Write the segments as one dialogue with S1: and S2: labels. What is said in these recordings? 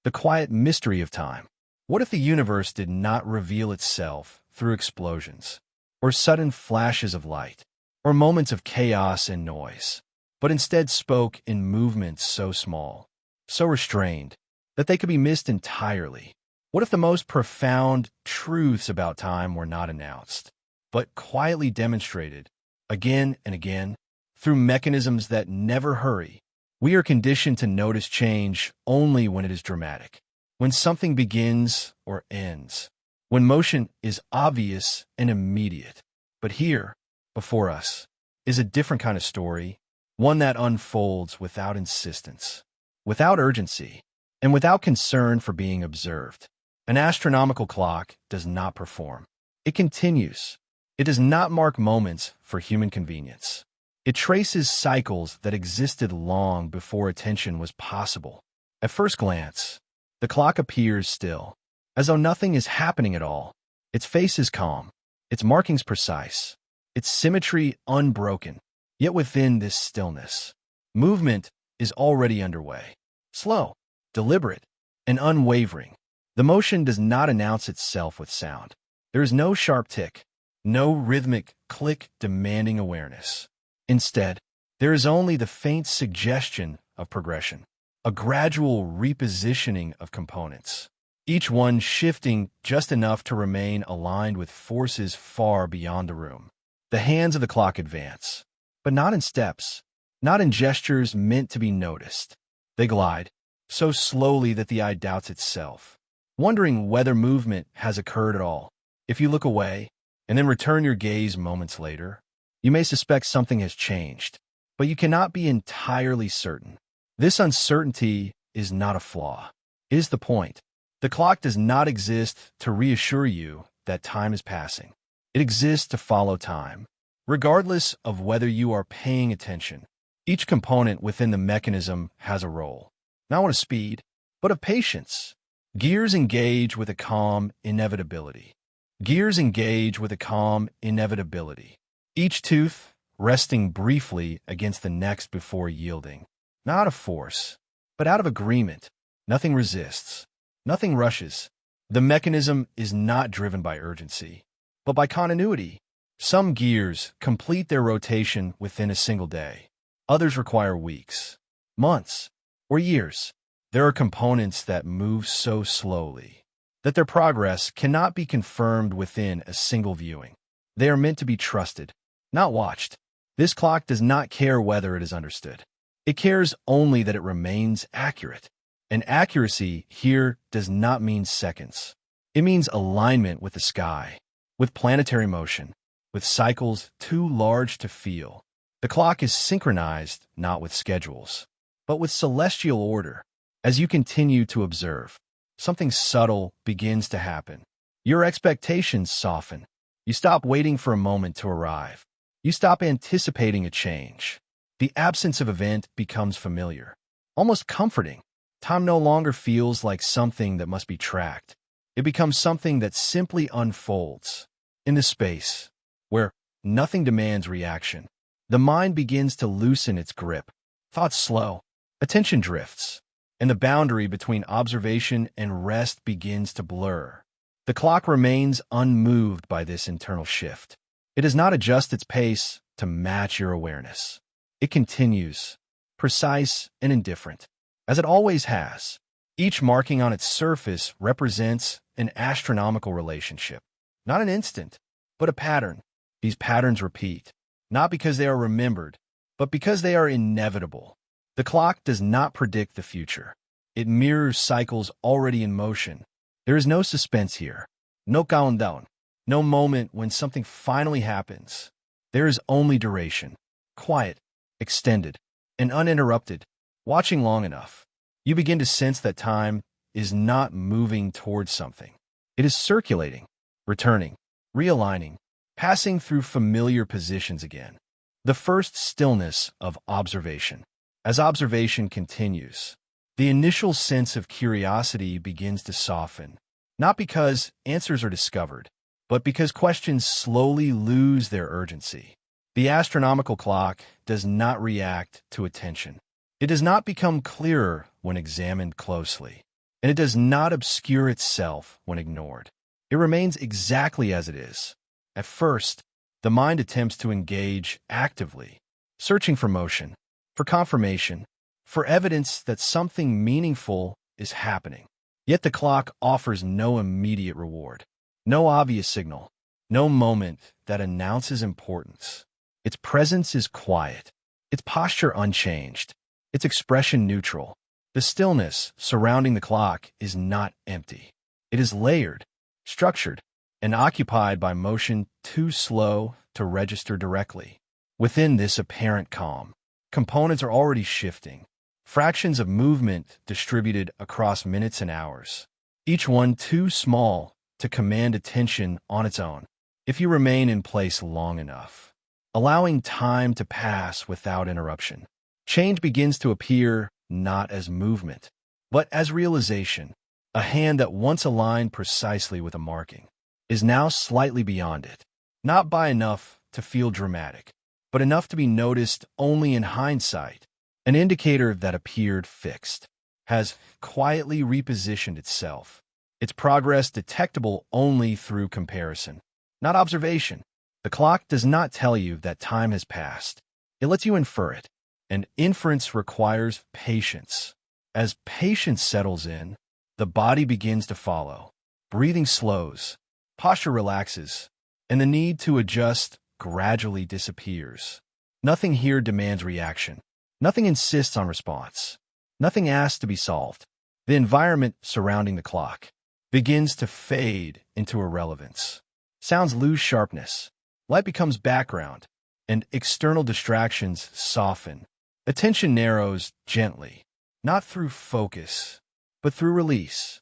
S1: the quiet mystery of time. What if the universe did not reveal itself through explosions, or sudden flashes of light, or moments of chaos and noise, but instead spoke in movements so small, so restrained, that they could be missed entirely? What if the most profound truths about time were not announced, but quietly demonstrated, again and again, through mechanisms that never hurry? We are conditioned to notice change only when it is dramatic, when something begins or ends, when motion is obvious and immediate. But here, before us, is a different kind of story, one that unfolds without insistence, without urgency, and without concern for being observed. An astronomical clock does not perform. It continues. It does not mark moments for human convenience. It traces cycles that existed long before attention was possible. At first glance, the clock appears still, as though nothing is happening at all. Its face is calm, its markings precise, its symmetry unbroken. Yet within this stillness, movement is already underway. Slow, deliberate, and unwavering. The motion does not announce itself with sound. There is no sharp tick, no rhythmic click demanding awareness. Instead, there is only the faint suggestion of progression, a gradual repositioning of components, each one shifting just enough to remain aligned with forces far beyond the room. The hands of the clock advance, but not in steps, not in gestures meant to be noticed. They glide, so slowly that the eye doubts itself, wondering whether movement has occurred at all. If you look away, and then return your gaze moments later, you may suspect something has changed, but you cannot be entirely certain. This uncertainty is not a flaw. It is the point. The clock does not exist to reassure you that time is passing. It exists to follow time, regardless of whether you are paying attention. Each component within the mechanism has a role, not one of speed, but of patience. Gears engage with a calm inevitability. Gears engage with a calm inevitability. Each tooth resting briefly against the next before yielding. Not out of force, but out of agreement. Nothing resists. Nothing rushes. The mechanism is not driven by urgency, but by continuity. Some gears complete their rotation within a single day. Others require weeks, months, or years. There are components that move so slowly that their progress cannot be confirmed within a single viewing. They are meant to be trusted, not watched. This clock does not care whether it is understood. It cares only that it remains accurate. And accuracy here does not mean seconds. It means alignment with the sky, with planetary motion, with cycles too large to feel. The clock is synchronized not with schedules, but with celestial order. As you continue to observe, something subtle begins to happen. Your expectations soften. You stop waiting for a moment to arrive. You stop anticipating a change. The absence of event becomes familiar, almost comforting. Time no longer feels like something that must be tracked. It becomes something that simply unfolds. In this space, where nothing demands reaction, the mind begins to loosen its grip. Thoughts slow, attention drifts, and the boundary between observation and rest begins to blur. The clock remains unmoved by this internal shift. It does not adjust its pace to match your awareness. It continues, precise and indifferent, as it always has. Each marking on its surface represents an astronomical relationship, not an instant, but a pattern. These patterns repeat, not because they are remembered, but because they are inevitable. The clock does not predict the future. It mirrors cycles already in motion. There is no suspense here, no countdown, no moment when something finally happens. There is only duration, quiet, extended, and uninterrupted. Watching long enough, you begin to sense that time is not moving towards something. It is circulating, returning, realigning, passing through familiar positions again. The first stillness of observation. As observation continues, the initial sense of curiosity begins to soften, not because answers are discovered, but because questions slowly lose their urgency. The astronomical clock does not react to attention. It does not become clearer when examined closely. and it does not obscure itself when ignored. It remains exactly as it is. At first, the mind attempts to engage actively, searching for motion, for confirmation, for evidence that something meaningful is happening. Yet the clock offers no immediate reward, no obvious signal, no moment that announces importance. Its presence is quiet, its posture unchanged, its expression neutral. The stillness surrounding the clock is not empty. It is layered, structured, and occupied by motion too slow to register directly. Within this apparent calm, components are already shifting, fractions of movement distributed across minutes and hours, each one too small to command attention on its own. If you remain in place long enough, allowing time to pass without interruption, change begins to appear not as movement, but as realization. A hand that once aligned precisely with a marking is now slightly beyond it, not by enough to feel dramatic, but enough to be noticed only in hindsight. An indicator that appeared fixed has quietly repositioned itself, its progress detectable only through comparison, not observation. The clock does not tell you that time has passed. It lets you infer it, and inference requires patience. As patience settles in, the body begins to follow. Breathing slows, posture relaxes, and the need to adjust gradually disappears. Nothing here demands reaction. Nothing insists on response. Nothing asks to be solved. The environment surrounding the clock begins to fade into irrelevance. Sounds lose sharpness. Light becomes background, and external distractions soften. Attention narrows gently, not through focus, but through release.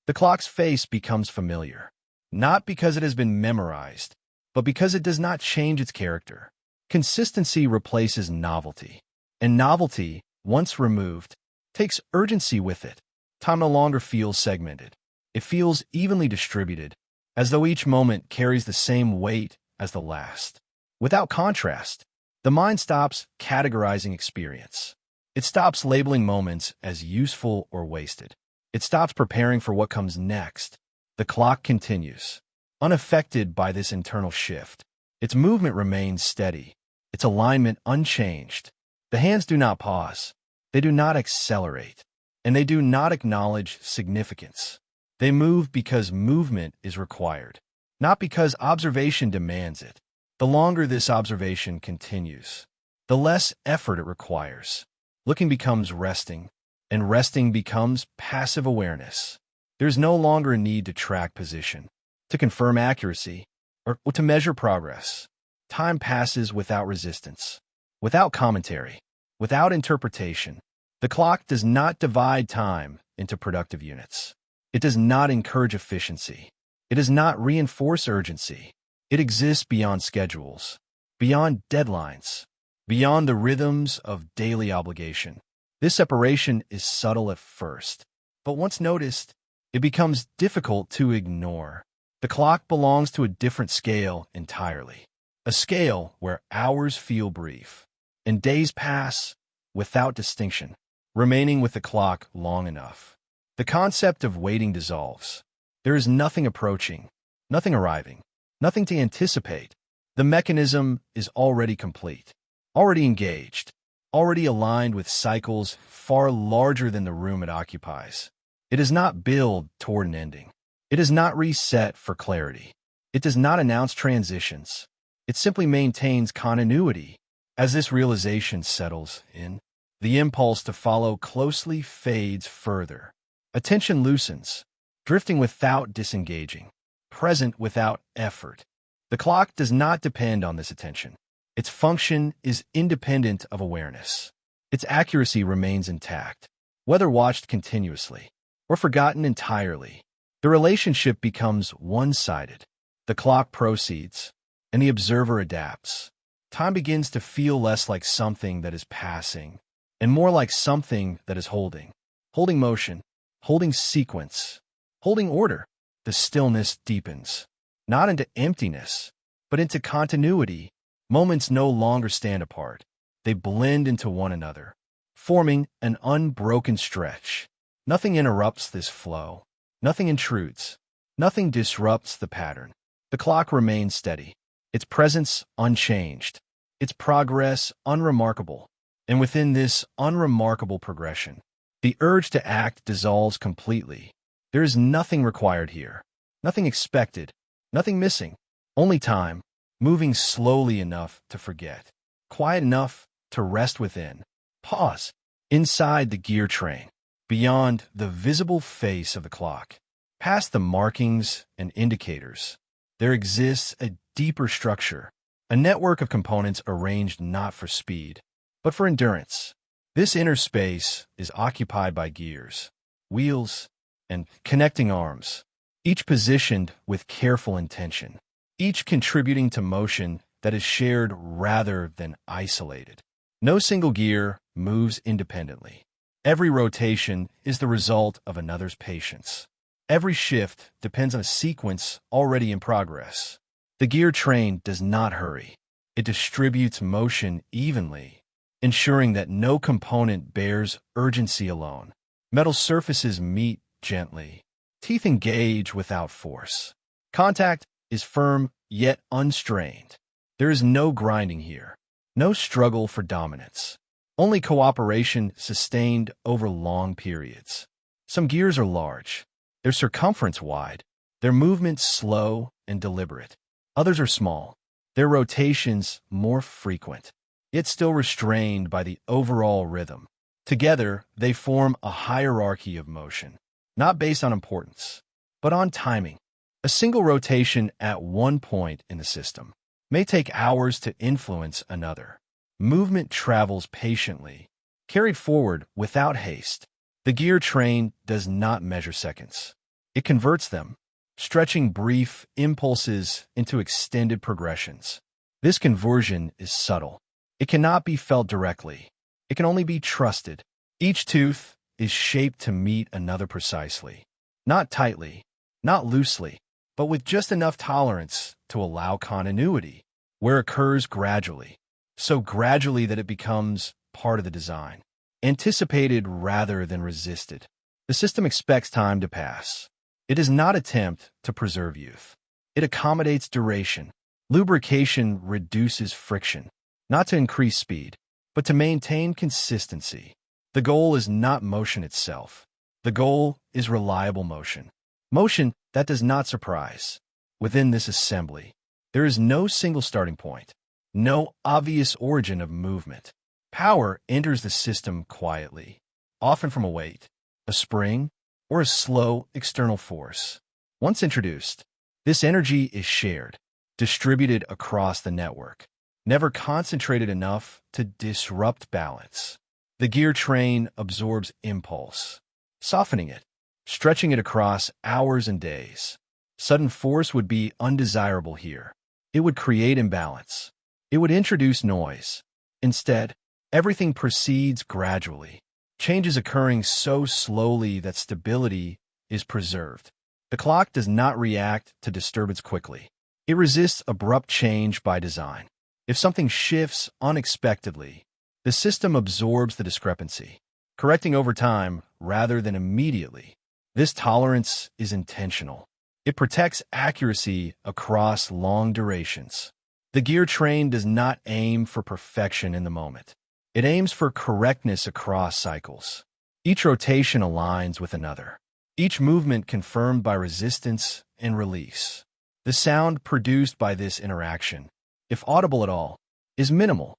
S1: The clock's face becomes familiar, not because it has been memorized, but because it does not change its character. Consistency replaces novelty, and novelty, once removed, takes urgency with it. Time no longer feels segmented. It feels evenly distributed, as though each moment carries the same weight as the last. Without contrast, the mind stops categorizing experience. It stops labeling moments as useful or wasted. It stops preparing for what comes next. The clock continues, unaffected by this internal shift. Its movement remains steady, its alignment unchanged. The hands do not pause. They do not accelerate, and they do not acknowledge significance. They move because movement is required, not because observation demands it. The longer this observation continues, the less effort it requires. Looking becomes resting, and resting becomes passive awareness. There's no longer a need to track position, to confirm accuracy, or to measure progress. Time passes without resistance, without commentary, without interpretation. The clock does not divide time into productive units. It does not encourage efficiency. It does not reinforce urgency. It exists beyond schedules, beyond deadlines, beyond the rhythms of daily obligation. This separation is subtle at first, but once noticed, it becomes difficult to ignore. The clock belongs to a different scale entirely, a scale where hours feel brief, and days pass without distinction, remaining with the clock long enough. The concept of waiting dissolves. There is nothing approaching, nothing arriving, nothing to anticipate. The mechanism is already complete, already engaged, already aligned with cycles far larger than the room it occupies. It does not build toward an ending. It does not reset for clarity. It does not announce transitions. It simply maintains continuity. As this realization settles in, the impulse to follow closely fades further. Attention loosens, drifting without disengaging, present without effort. The clock does not depend on this attention. Its function is independent of awareness. Its accuracy remains intact, whether watched continuously or forgotten entirely. The relationship becomes one-sided. The clock proceeds, and the observer adapts. Time begins to feel less like something that is passing, and more like something that is holding motion, holding sequence, holding order. The stillness deepens, not into emptiness, but into continuity. Moments no longer stand apart. They blend into one another, forming an unbroken stretch. Nothing interrupts this flow. Nothing intrudes. Nothing disrupts the pattern. The clock remains steady, its presence unchanged, its progress unremarkable. And within this unremarkable progression, the urge to act dissolves completely. There is nothing required here, nothing expected, nothing missing, only time, moving slowly enough to forget, quiet enough to rest within. Pause. Inside the gear train, beyond the visible face of the clock, past the markings and indicators, there exists a deeper structure, a network of components arranged not for speed, but for endurance. This inner space is occupied by gears, wheels, and connecting arms, each positioned with careful intention, each contributing to motion that is shared rather than isolated. No single gear moves independently. Every rotation is the result of another's patience. Every shift depends on a sequence already in progress. The gear train does not hurry. It distributes motion evenly, ensuring that no component bears urgency alone. Metal surfaces meet gently. Teeth engage without force. Contact is firm yet unstrained. There is no grinding here, no struggle for dominance. Only cooperation sustained over long periods. Some gears are large, their circumference wide, their movements slow and deliberate. Others are small, their rotations more frequent, yet still restrained by the overall rhythm. Together, they form a hierarchy of motion, not based on importance, but on timing. A single rotation at one point in the system may take hours to influence another. Movement travels patiently, carried forward without haste. The gear train does not measure seconds. It converts them, stretching brief impulses into extended progressions. This conversion is subtle. It cannot be felt directly. It can only be trusted. Each tooth is shaped to meet another precisely, not tightly, not loosely, but with just enough tolerance to allow continuity, where occurs gradually. So gradually that it becomes part of the design, anticipated rather than resisted. The system expects time to pass. It does not attempt to preserve youth. It accommodates duration. Lubrication reduces friction, not to increase speed, but to maintain consistency. The goal is not motion itself. The goal is reliable motion. Motion that does not surprise. Within this assembly, there is no single starting point. No obvious origin of movement. Power enters the system quietly, often from a weight, a spring, or a slow external force. Once introduced, this energy is shared, distributed across the network, never concentrated enough to disrupt balance. The gear train absorbs impulse, softening it, stretching it across hours and days. Sudden force would be undesirable here. It would create imbalance. It would introduce noise. Instead, everything proceeds gradually, changes occurring so slowly that stability is preserved. The clock does not react to disturbance quickly. It resists abrupt change by design. If something shifts unexpectedly, the system absorbs the discrepancy, correcting over time rather than immediately. This tolerance is intentional. It protects accuracy across long durations. The gear train does not aim for perfection in the moment. It aims for correctness across cycles. Each rotation aligns with another, each movement confirmed by resistance and release. The sound produced by this interaction, if audible at all, is minimal,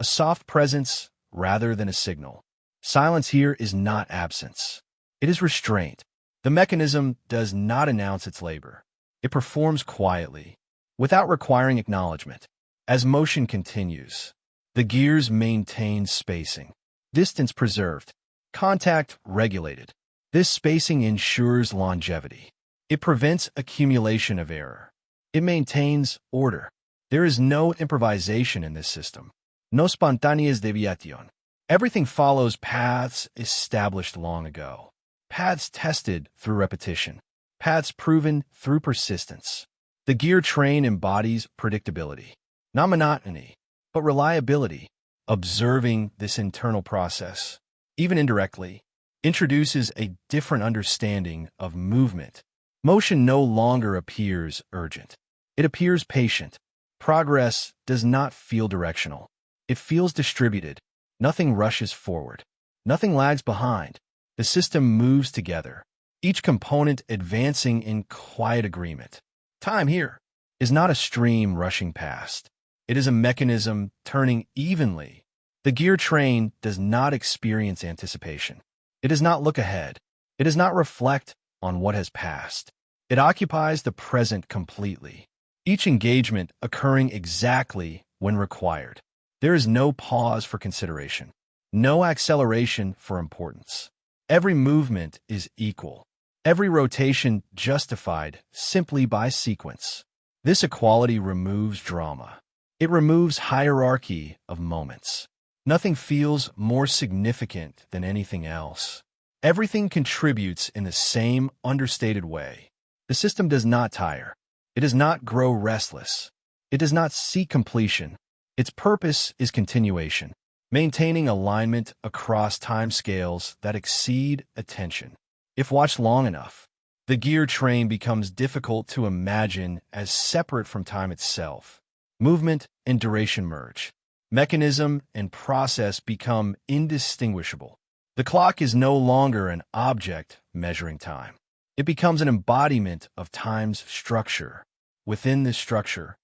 S1: a soft presence rather than a signal. Silence here is not absence. It is restraint. The mechanism does not announce its labor. It performs quietly, without requiring acknowledgement. As motion continues, the gears maintain spacing, distance preserved, contact regulated. This spacing ensures longevity. It prevents accumulation of error. It maintains order. There is no improvisation in this system. No spontaneous deviation. Everything follows paths established long ago. Paths tested through repetition. Paths proven through persistence. The gear train embodies predictability, not monotony, but reliability. Observing this internal process, even indirectly, introduces a different understanding of movement. Motion no longer appears urgent. It appears patient. Progress does not feel directional. It feels distributed. Nothing rushes forward. Nothing lags behind. The system moves together, each component advancing in quiet agreement. Time here is not a stream rushing past. It is a mechanism turning evenly. The gear train does not experience anticipation. It does not look ahead. It does not reflect on what has passed. It occupies the present completely, each engagement occurring exactly when required. There is no pause for consideration, no acceleration for importance. Every movement is equal, every rotation justified simply by sequence. This equality removes drama. It removes hierarchy of moments. Nothing feels more significant than anything else. Everything contributes in the same understated way. The system does not tire. It does not grow restless. It does not seek completion. Its purpose is continuation, maintaining alignment across timescales that exceed attention. If watched long enough, the gear train becomes difficult to imagine as separate from time itself. Movement and duration merge. Mechanism and process become indistinguishable. The clock is no longer an object measuring time. It becomes an embodiment of time's structure. Within this structure,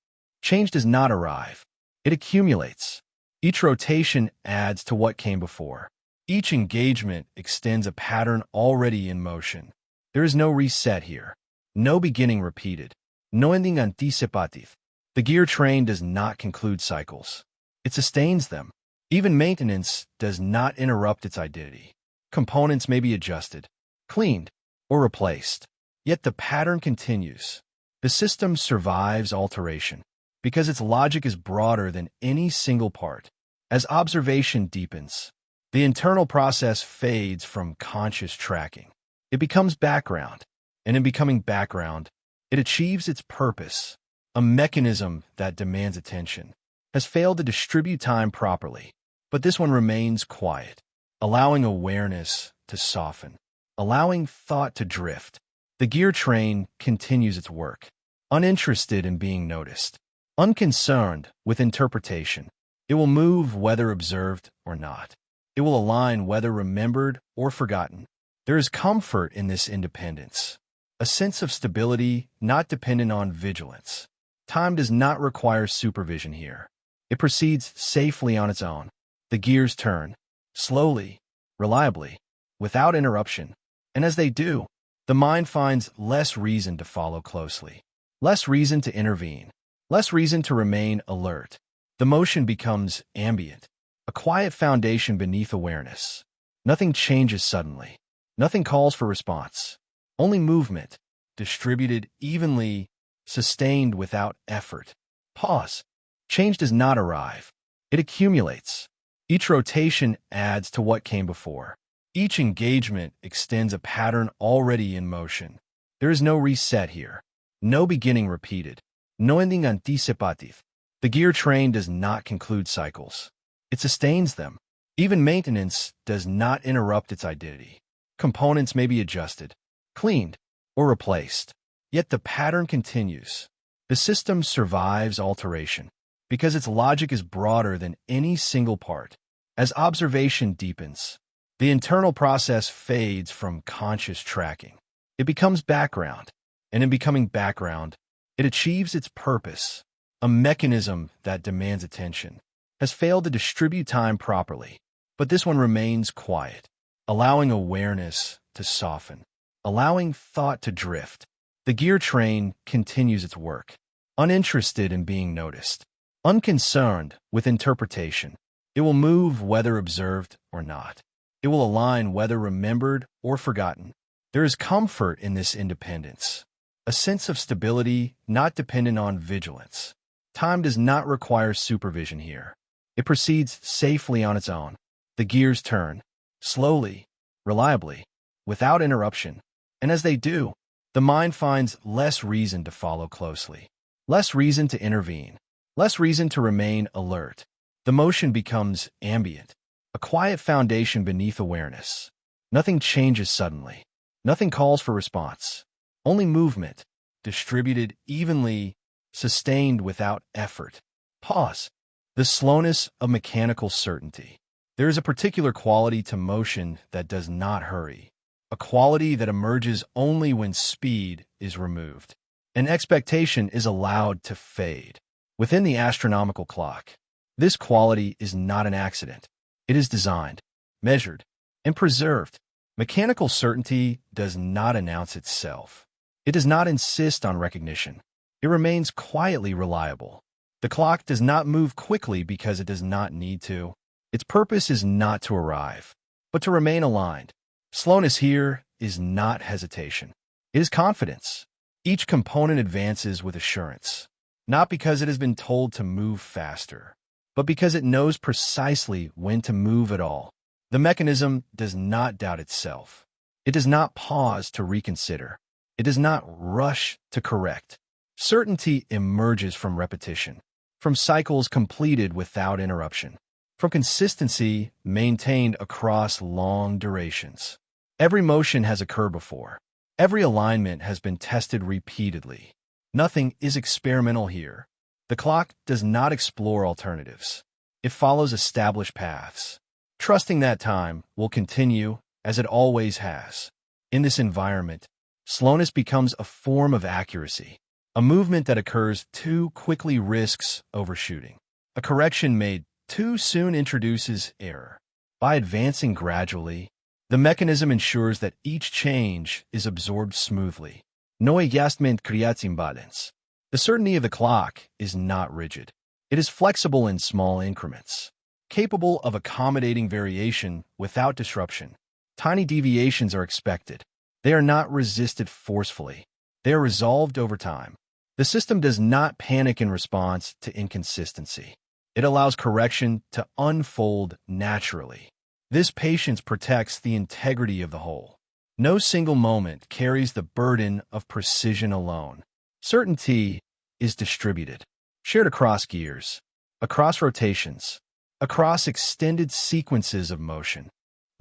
S1: change does not arrive. It accumulates. Each rotation adds to what came before. Each engagement extends a pattern already in motion. There is no reset here, no beginning repeated, no ending anticipative. The gear train does not conclude cycles. It sustains them. Even maintenance does not interrupt its identity. Components may be adjusted, cleaned, or replaced, yet the pattern continues. The system survives alteration because its logic is broader than any single part. As observation deepens, the internal process fades from conscious tracking. It becomes background, and in becoming background, it achieves its purpose. A mechanism that demands attention has failed to distribute time properly, but this one remains quiet, allowing awareness to soften, allowing thought to drift. The gear train continues its work, uninterested in being noticed, unconcerned with interpretation. It will move whether observed or not. It will align whether remembered or forgotten. There is comfort in this independence, a sense of stability not dependent on vigilance. Time does not require supervision here. It proceeds safely on its own. The gears turn, slowly, reliably, without interruption. And as they do, the mind finds less reason to follow closely, less reason to intervene, less reason to remain alert. The motion becomes ambient, a quiet foundation beneath awareness. Nothing changes suddenly. Nothing calls for response. Only movement, distributed evenly, sustained without effort. Pause. Change does not arrive. It accumulates. Each rotation adds to what came before. Each engagement extends a pattern already in motion. There is no reset here, no beginning repeated, no ending anticipative. The gear train does not conclude cycles. It sustains them. Even maintenance does not interrupt its identity. Components may be adjusted, cleaned, or replaced, yet the pattern continues. The system survives alteration because its logic is broader than any single part. As observation deepens, the internal process fades from conscious tracking. It becomes background, and in becoming background, it achieves its purpose. A mechanism that demands attention has failed to distribute time properly, but this one remains quiet, allowing awareness to soften, allowing thought to drift. The gear train continues its work, uninterested in being noticed, unconcerned with interpretation. It will move whether observed or not. It will align whether remembered or forgotten. There is comfort in this independence, a sense of stability not dependent on vigilance. Time does not require supervision here. It proceeds safely on its own. The gears turn, slowly, reliably, without interruption. And as they do, the mind finds less reason to follow closely, less reason to intervene, less reason to remain alert. The motion becomes ambient, a quiet foundation beneath awareness. Nothing changes suddenly. Nothing calls for response. Only movement, distributed evenly, sustained without effort. Pause. The slowness of mechanical certainty. There is a particular quality to motion that does not hurry, a quality that emerges only when speed is removed. An expectation is allowed to fade. Within the astronomical clock, this quality is not an accident. It is designed, measured, and preserved. Mechanical certainty does not announce itself. It does not insist on recognition. It remains quietly reliable. The clock does not move quickly because it does not need to. Its purpose is not to arrive, but to remain aligned. Slowness here is not hesitation. It is confidence. Each component advances with assurance, not because it has been told to move faster, but because it knows precisely when to move at all. The mechanism does not doubt itself. It does not pause to reconsider. It does not rush to correct. Certainty emerges from repetition, from cycles completed without interruption, from consistency maintained across long durations. Every motion has occurred before. Every alignment has been tested repeatedly. Nothing is experimental here. The clock does not explore alternatives. It follows established paths, trusting that time will continue as it always has. In this environment, slowness becomes a form of accuracy. A movement that occurs too quickly risks overshooting. A correction made too soon introduces error. By advancing gradually, the mechanism ensures that each change is absorbed smoothly. No adjustment creates imbalance. The certainty of the clock is not rigid. It is flexible in small increments, capable of accommodating variation without disruption. Tiny deviations are expected. They are not resisted forcefully. They are resolved over time. The system does not panic in response to inconsistency. It allows correction to unfold naturally. This patience protects the integrity of the whole. No single moment carries the burden of precision alone. Certainty is distributed, shared across gears, across rotations, across extended sequences of motion.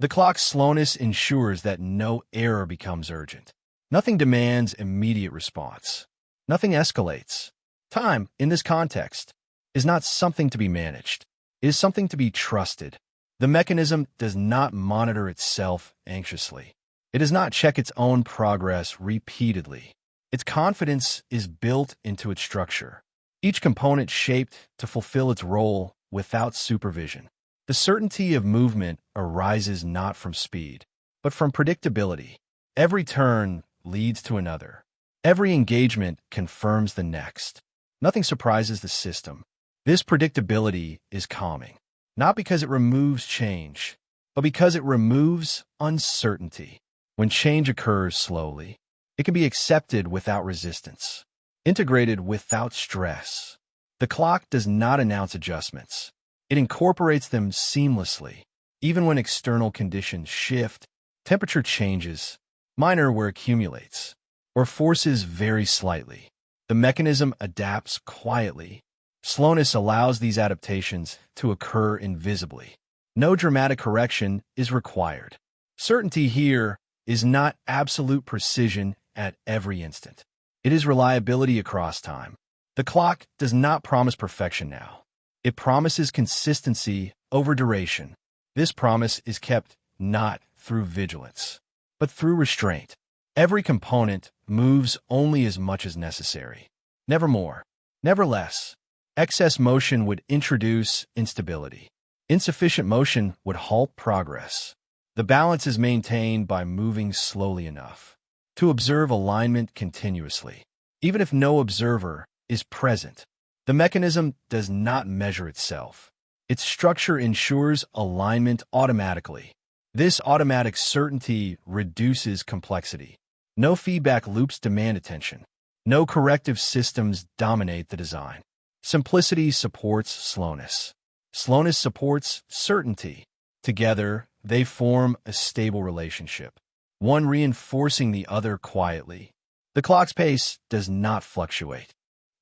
S1: The clock's slowness ensures that no error becomes urgent. Nothing demands immediate response. Nothing escalates. Time, in this context, is not something to be managed. It is something to be trusted. The mechanism does not monitor itself anxiously. It does not check its own progress repeatedly. Its confidence is built into its structure, each component shaped to fulfill its role without supervision. The certainty of movement arises not from speed, but from predictability. Every turn leads to another. Every engagement confirms the next. Nothing surprises the system. This predictability is calming, not because it removes change, but because it removes uncertainty. When change occurs slowly, it can be accepted without resistance, integrated without stress. The clock does not announce adjustments. It incorporates them seamlessly. Even when external conditions shift, temperature changes, minor where accumulates, or forces vary slightly, the mechanism adapts quietly. Slowness allows these adaptations to occur invisibly. No dramatic correction is required. Certainty here is not absolute precision at every instant. It is reliability across time. The clock does not promise perfection now. It promises consistency over duration. This promise is kept not through vigilance, but through restraint. Every component moves only as much as necessary. Never more, never less. Excess motion would introduce instability. Insufficient motion would halt progress. The balance is maintained by moving slowly enough to observe alignment continuously. Even if no observer is present, the mechanism does not measure itself. Its structure ensures alignment automatically. This automatic certainty reduces complexity. No feedback loops demand attention. No corrective systems dominate the design. Simplicity supports slowness. Slowness supports certainty. Together, they form a stable relationship, one reinforcing the other quietly. The clock's pace does not fluctuate.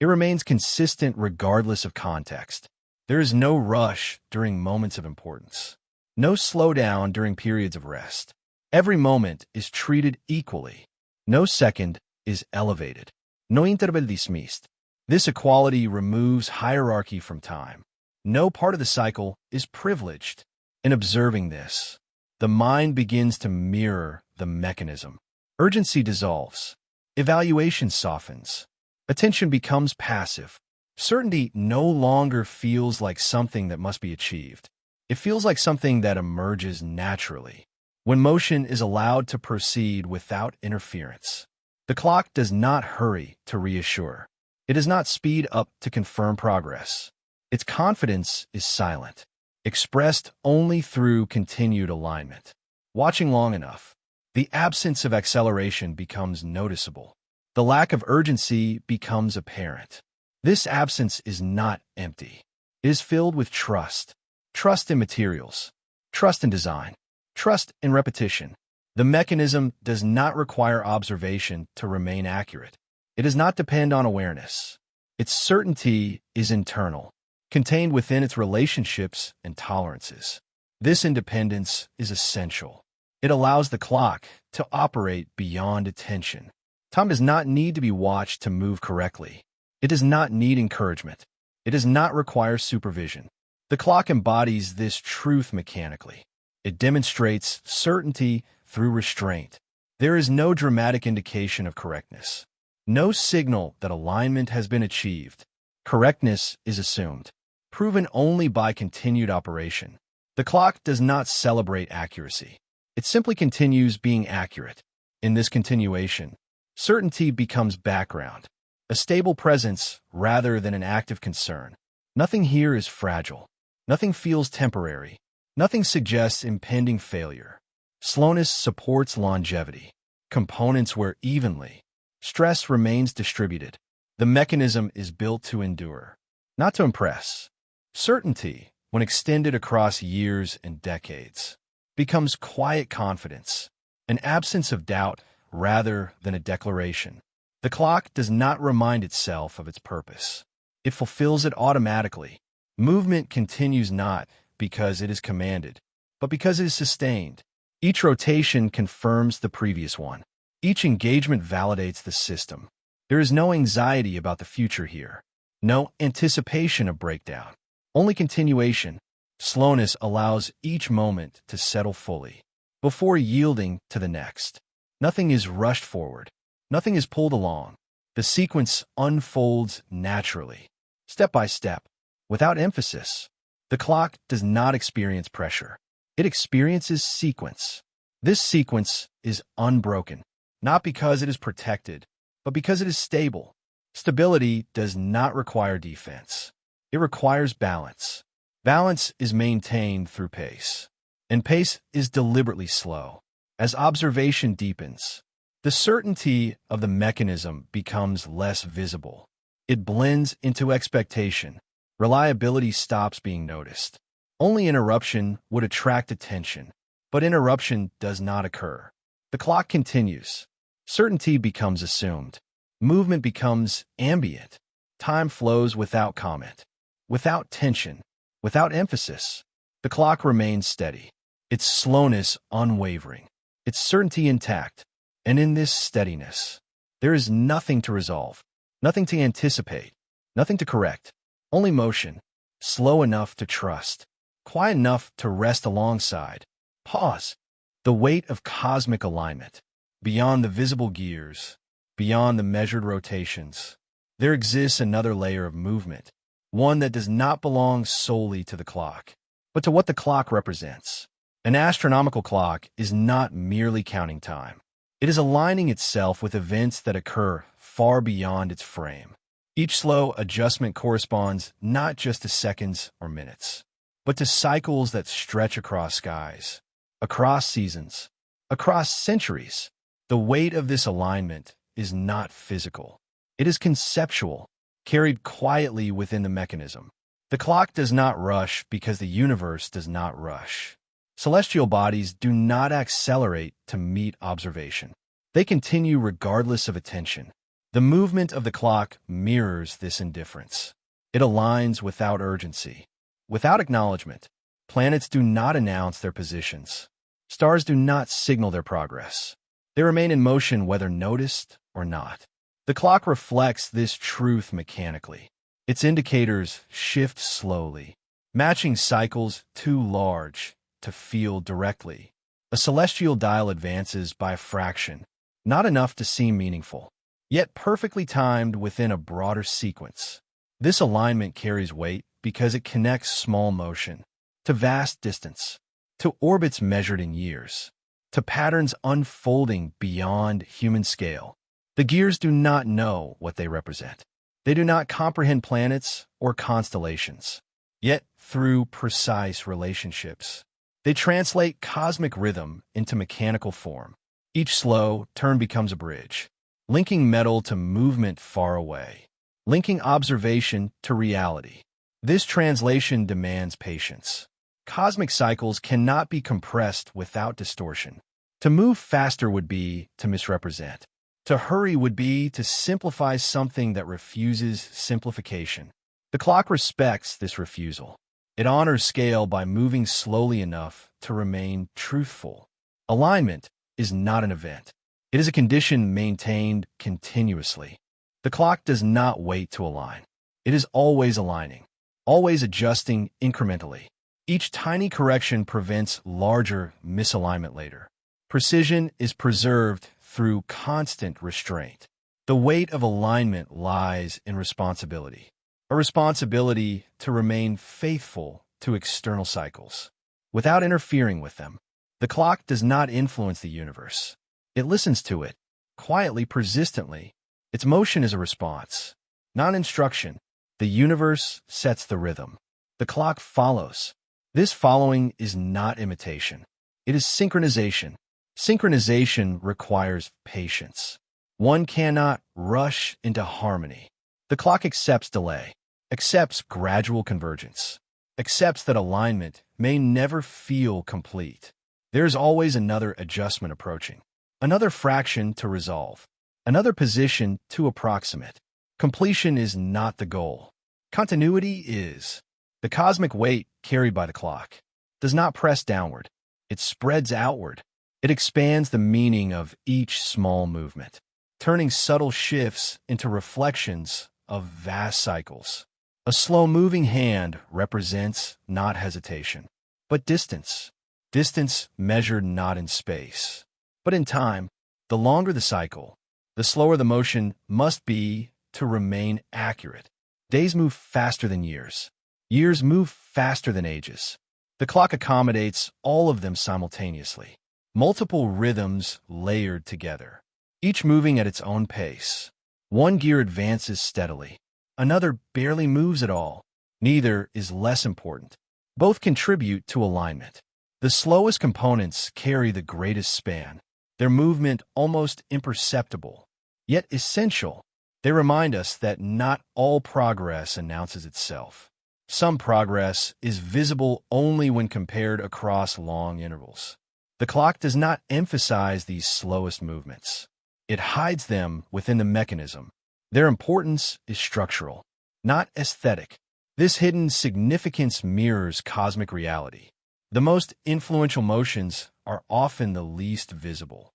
S1: It remains consistent regardless of context. There is no rush during moments of importance, no slowdown during periods of rest. Every moment is treated equally. No second is elevated. No interrupted dismissed. This equality removes hierarchy from time. No part of the cycle is privileged. In observing this, the mind begins to mirror the mechanism. Urgency dissolves. Evaluation softens. Attention becomes passive. Certainty no longer feels like something that must be achieved. It feels like something that emerges naturally, when motion is allowed to proceed without interference. The clock does not hurry to reassure. It does not speed up to confirm progress. Its confidence is silent, expressed only through continued alignment. Watching long enough, the absence of acceleration becomes noticeable. The lack of urgency becomes apparent. This absence is not empty. It is filled with trust. Trust in materials. Trust in design. Trust in repetition. The mechanism does not require observation to remain accurate. It does not depend on awareness. Its certainty is internal, contained within its relationships and tolerances. This independence is essential. It allows the clock to operate beyond attention. Time does not need to be watched to move correctly. It does not need encouragement. It does not require supervision. The clock embodies this truth mechanically. It demonstrates certainty through restraint. There is no dramatic indication of correctness. No signal that alignment has been achieved. Correctness is assumed, proven only by continued operation. The clock does not celebrate accuracy. It simply continues being accurate. In this continuation, certainty becomes background, a stable presence rather than an active concern. Nothing here is fragile. Nothing feels temporary. Nothing suggests impending failure. Slowness supports longevity. Components wear evenly. Stress remains distributed. The mechanism is built to endure, not to impress. Certainty, when extended across years and decades, becomes quiet confidence, an absence of doubt rather than a declaration. The clock does not remind itself of its purpose. It fulfills it automatically. Movement continues not because it is commanded, but because it is sustained. Each rotation confirms the previous one. Each engagement validates the system. There is no anxiety about the future here. No anticipation of breakdown. Only continuation. Slowness allows each moment to settle fully, before yielding to the next. Nothing is rushed forward. Nothing is pulled along. The sequence unfolds naturally, step by step, without emphasis. The clock does not experience pressure. It experiences sequence. This sequence is unbroken, not because it is protected, but because it is stable. Stability does not require defense. It requires balance. Balance is maintained through pace, and pace is deliberately slow. As observation deepens, the certainty of the mechanism becomes less visible. It blends into expectation. Reliability stops being noticed. Only interruption would attract attention, but interruption does not occur. The clock continues. Certainty becomes assumed. Movement becomes ambient. Time flows without comment, without tension, without emphasis. The clock remains steady, its slowness unwavering, its certainty intact. And in this steadiness, there is nothing to resolve, nothing to anticipate, nothing to correct. Only motion, slow enough to trust, quiet enough to rest alongside. Pause. The weight of cosmic alignment. Beyond the visible gears, beyond the measured rotations, there exists another layer of movement, one that does not belong solely to the clock, but to what the clock represents. An astronomical clock is not merely counting time. It is aligning itself with events that occur far beyond its frame. Each slow adjustment corresponds not just to seconds or minutes, but to cycles that stretch across skies, across seasons, across centuries. The weight of this alignment is not physical. It is conceptual, carried quietly within the mechanism. The clock does not rush because the universe does not rush. Celestial bodies do not accelerate to meet observation. They continue regardless of attention. The movement of the clock mirrors this indifference. It aligns without urgency, without acknowledgement. Planets do not announce their positions. Stars do not signal their progress. They remain in motion whether noticed or not. The clock reflects this truth mechanically. Its indicators shift slowly, matching cycles too large to feel directly. A celestial dial advances by a fraction, not enough to seem meaningful, yet perfectly timed within a broader sequence. This alignment carries weight because it connects small motion to vast distance, to orbits measured in years, to patterns unfolding beyond human scale. The gears do not know what they represent. They do not comprehend planets or constellations. Yet, through precise relationships, they translate cosmic rhythm into mechanical form. Each slow turn becomes a bridge, linking metal to movement far away, linking observation to reality. This translation demands patience. Cosmic cycles cannot be compressed without distortion. To move faster would be to misrepresent. To hurry would be to simplify something that refuses simplification. The clock respects this refusal. It honors scale by moving slowly enough to remain truthful. Alignment is not an event. It is a condition maintained continuously. The clock does not wait to align. It is always aligning, always adjusting incrementally. Each tiny correction prevents larger misalignment later. Precision is preserved through constant restraint. The weight of alignment lies in responsibility, a responsibility to remain faithful to external cycles, without interfering with them. The clock does not influence the universe. It listens to it, quietly, persistently. Its motion is a response, not instruction. The universe sets the rhythm. The clock follows. This following is not imitation. It is synchronization. Synchronization requires patience. One cannot rush into harmony. The clock accepts delay, accepts gradual convergence, accepts that alignment may never feel complete. There is always another adjustment approaching, another fraction to resolve, another position to approximate. Completion is not the goal. Continuity is. The cosmic weight carried by the clock does not press downward. It spreads outward. It expands the meaning of each small movement, turning subtle shifts into reflections of vast cycles. A slow-moving hand represents not hesitation, but distance. Distance measured not in space, but in time. The longer the cycle, the slower the motion must be to remain accurate. Days move faster than years. Years move faster than ages. The clock accommodates all of them simultaneously. Multiple rhythms layered together, each moving at its own pace. One gear advances steadily. Another barely moves at all. Neither is less important. Both contribute to alignment. The slowest components carry the greatest span. Their movement almost imperceptible, yet essential. They remind us that not all progress announces itself. Some progress is visible only when compared across long intervals. The clock does not emphasize these slowest movements. It hides them within the mechanism. Their importance is structural, not aesthetic. This hidden significance mirrors cosmic reality. The most influential motions are often the least visible.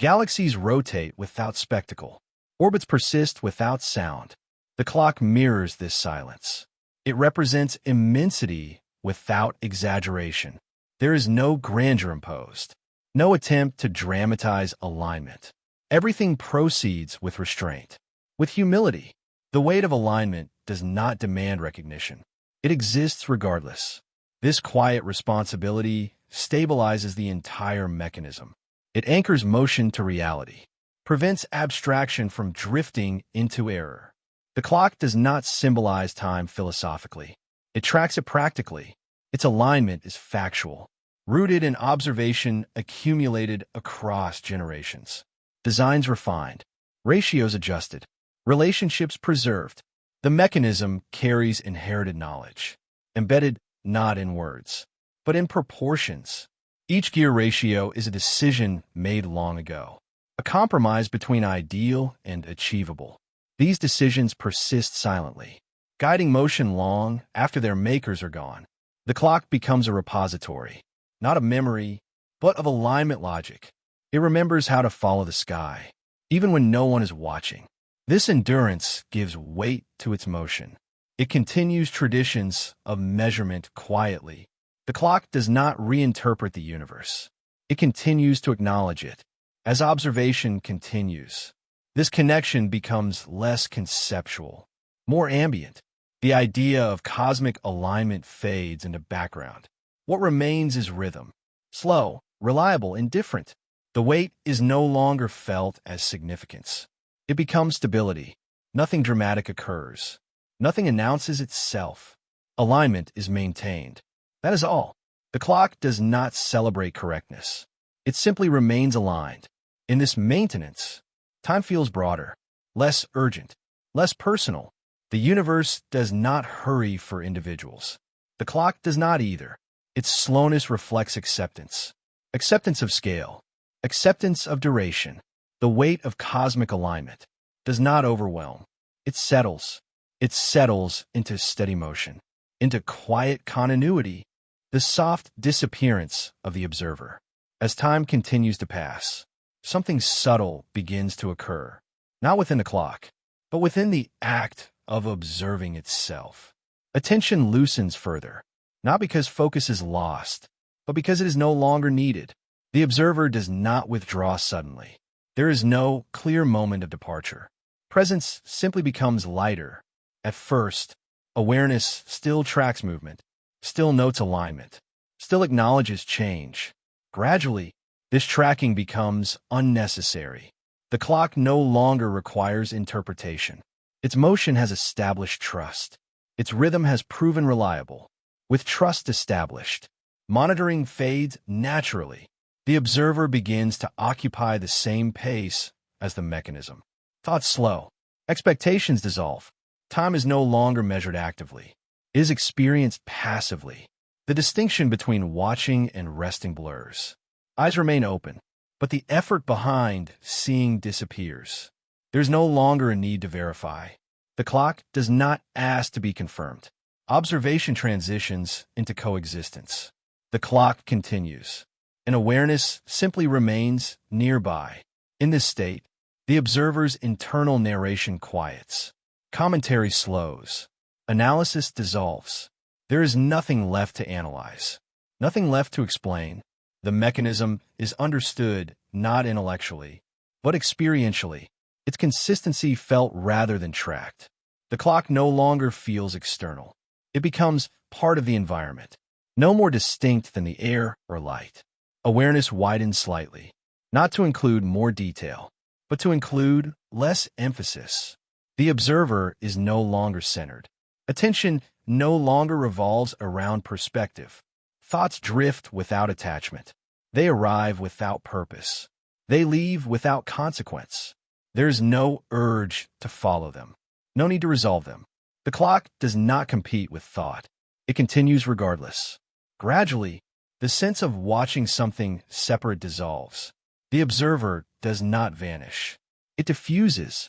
S1: Galaxies rotate without spectacle. Orbits persist without sound. The clock mirrors this silence. It represents immensity without exaggeration. There is no grandeur imposed, no attempt to dramatize alignment. Everything proceeds with restraint, with humility. The weight of alignment does not demand recognition. It exists regardless. This quiet responsibility stabilizes the entire mechanism. It anchors motion to reality, prevents abstraction from drifting into error. The clock does not symbolize time philosophically. It tracks it practically. Its alignment is factual, rooted in observation accumulated across generations. Designs refined, ratios adjusted, relationships preserved. The mechanism carries inherited knowledge, embedded not in words, but in proportions. Each gear ratio is a decision made long ago, a compromise between ideal and achievable. These decisions persist silently, guiding motion long after their makers are gone. The clock becomes a repository, not a memory, but of alignment logic. It remembers how to follow the sky, even when no one is watching. This endurance gives weight to its motion. It continues traditions of measurement quietly. The clock does not reinterpret the universe. It continues to acknowledge it. As observation continues, this connection becomes less conceptual, more ambient. The idea of cosmic alignment fades into background. What remains is rhythm, slow, reliable, indifferent. The weight is no longer felt as significance. It becomes stability. Nothing dramatic occurs. Nothing announces itself. Alignment is maintained. That is all. The clock does not celebrate correctness. It simply remains aligned. In this maintenance, time feels broader, less urgent, less personal. The universe does not hurry for individuals. The clock does not either. Its slowness reflects acceptance. Acceptance of scale. Acceptance of duration. The weight of cosmic alignment does not overwhelm. It settles. It settles into steady motion, into quiet continuity, the soft disappearance of the observer. As time continues to pass, something subtle begins to occur, not within the clock, but within the act of observing itself. Attention loosens further, not because focus is lost, but because it is no longer needed. The observer does not withdraw suddenly. There is no clear moment of departure. Presence simply becomes lighter. At first, awareness still tracks movement, still notes alignment, still acknowledges change. Gradually, this tracking becomes unnecessary. The clock no longer requires interpretation. Its motion has established trust. Its rhythm has proven reliable. With trust established, monitoring fades naturally. The observer begins to occupy the same pace as the mechanism. Thoughts slow. Expectations dissolve. Time is no longer measured actively. It is experienced passively. The distinction between watching and resting blurs. Eyes remain open, but the effort behind seeing disappears. There's no longer a need to verify. The clock does not ask to be confirmed. Observation transitions into coexistence. The clock continues, and awareness simply remains nearby. In this state, the observer's internal narration quiets. Commentary slows. Analysis dissolves. There is nothing left to analyze, nothing left to explain. The mechanism is understood not intellectually, but experientially. Its consistency felt rather than tracked. The clock no longer feels external. It becomes part of the environment, no more distinct than the air or light. Awareness widens slightly, not to include more detail, but to include less emphasis. The observer is no longer centered. Attention no longer revolves around perspective. Thoughts drift without attachment. They arrive without purpose. They leave without consequence. There is no urge to follow them. No need to resolve them. The clock does not compete with thought. It continues regardless. Gradually, the sense of watching something separate dissolves. The observer does not vanish. It diffuses.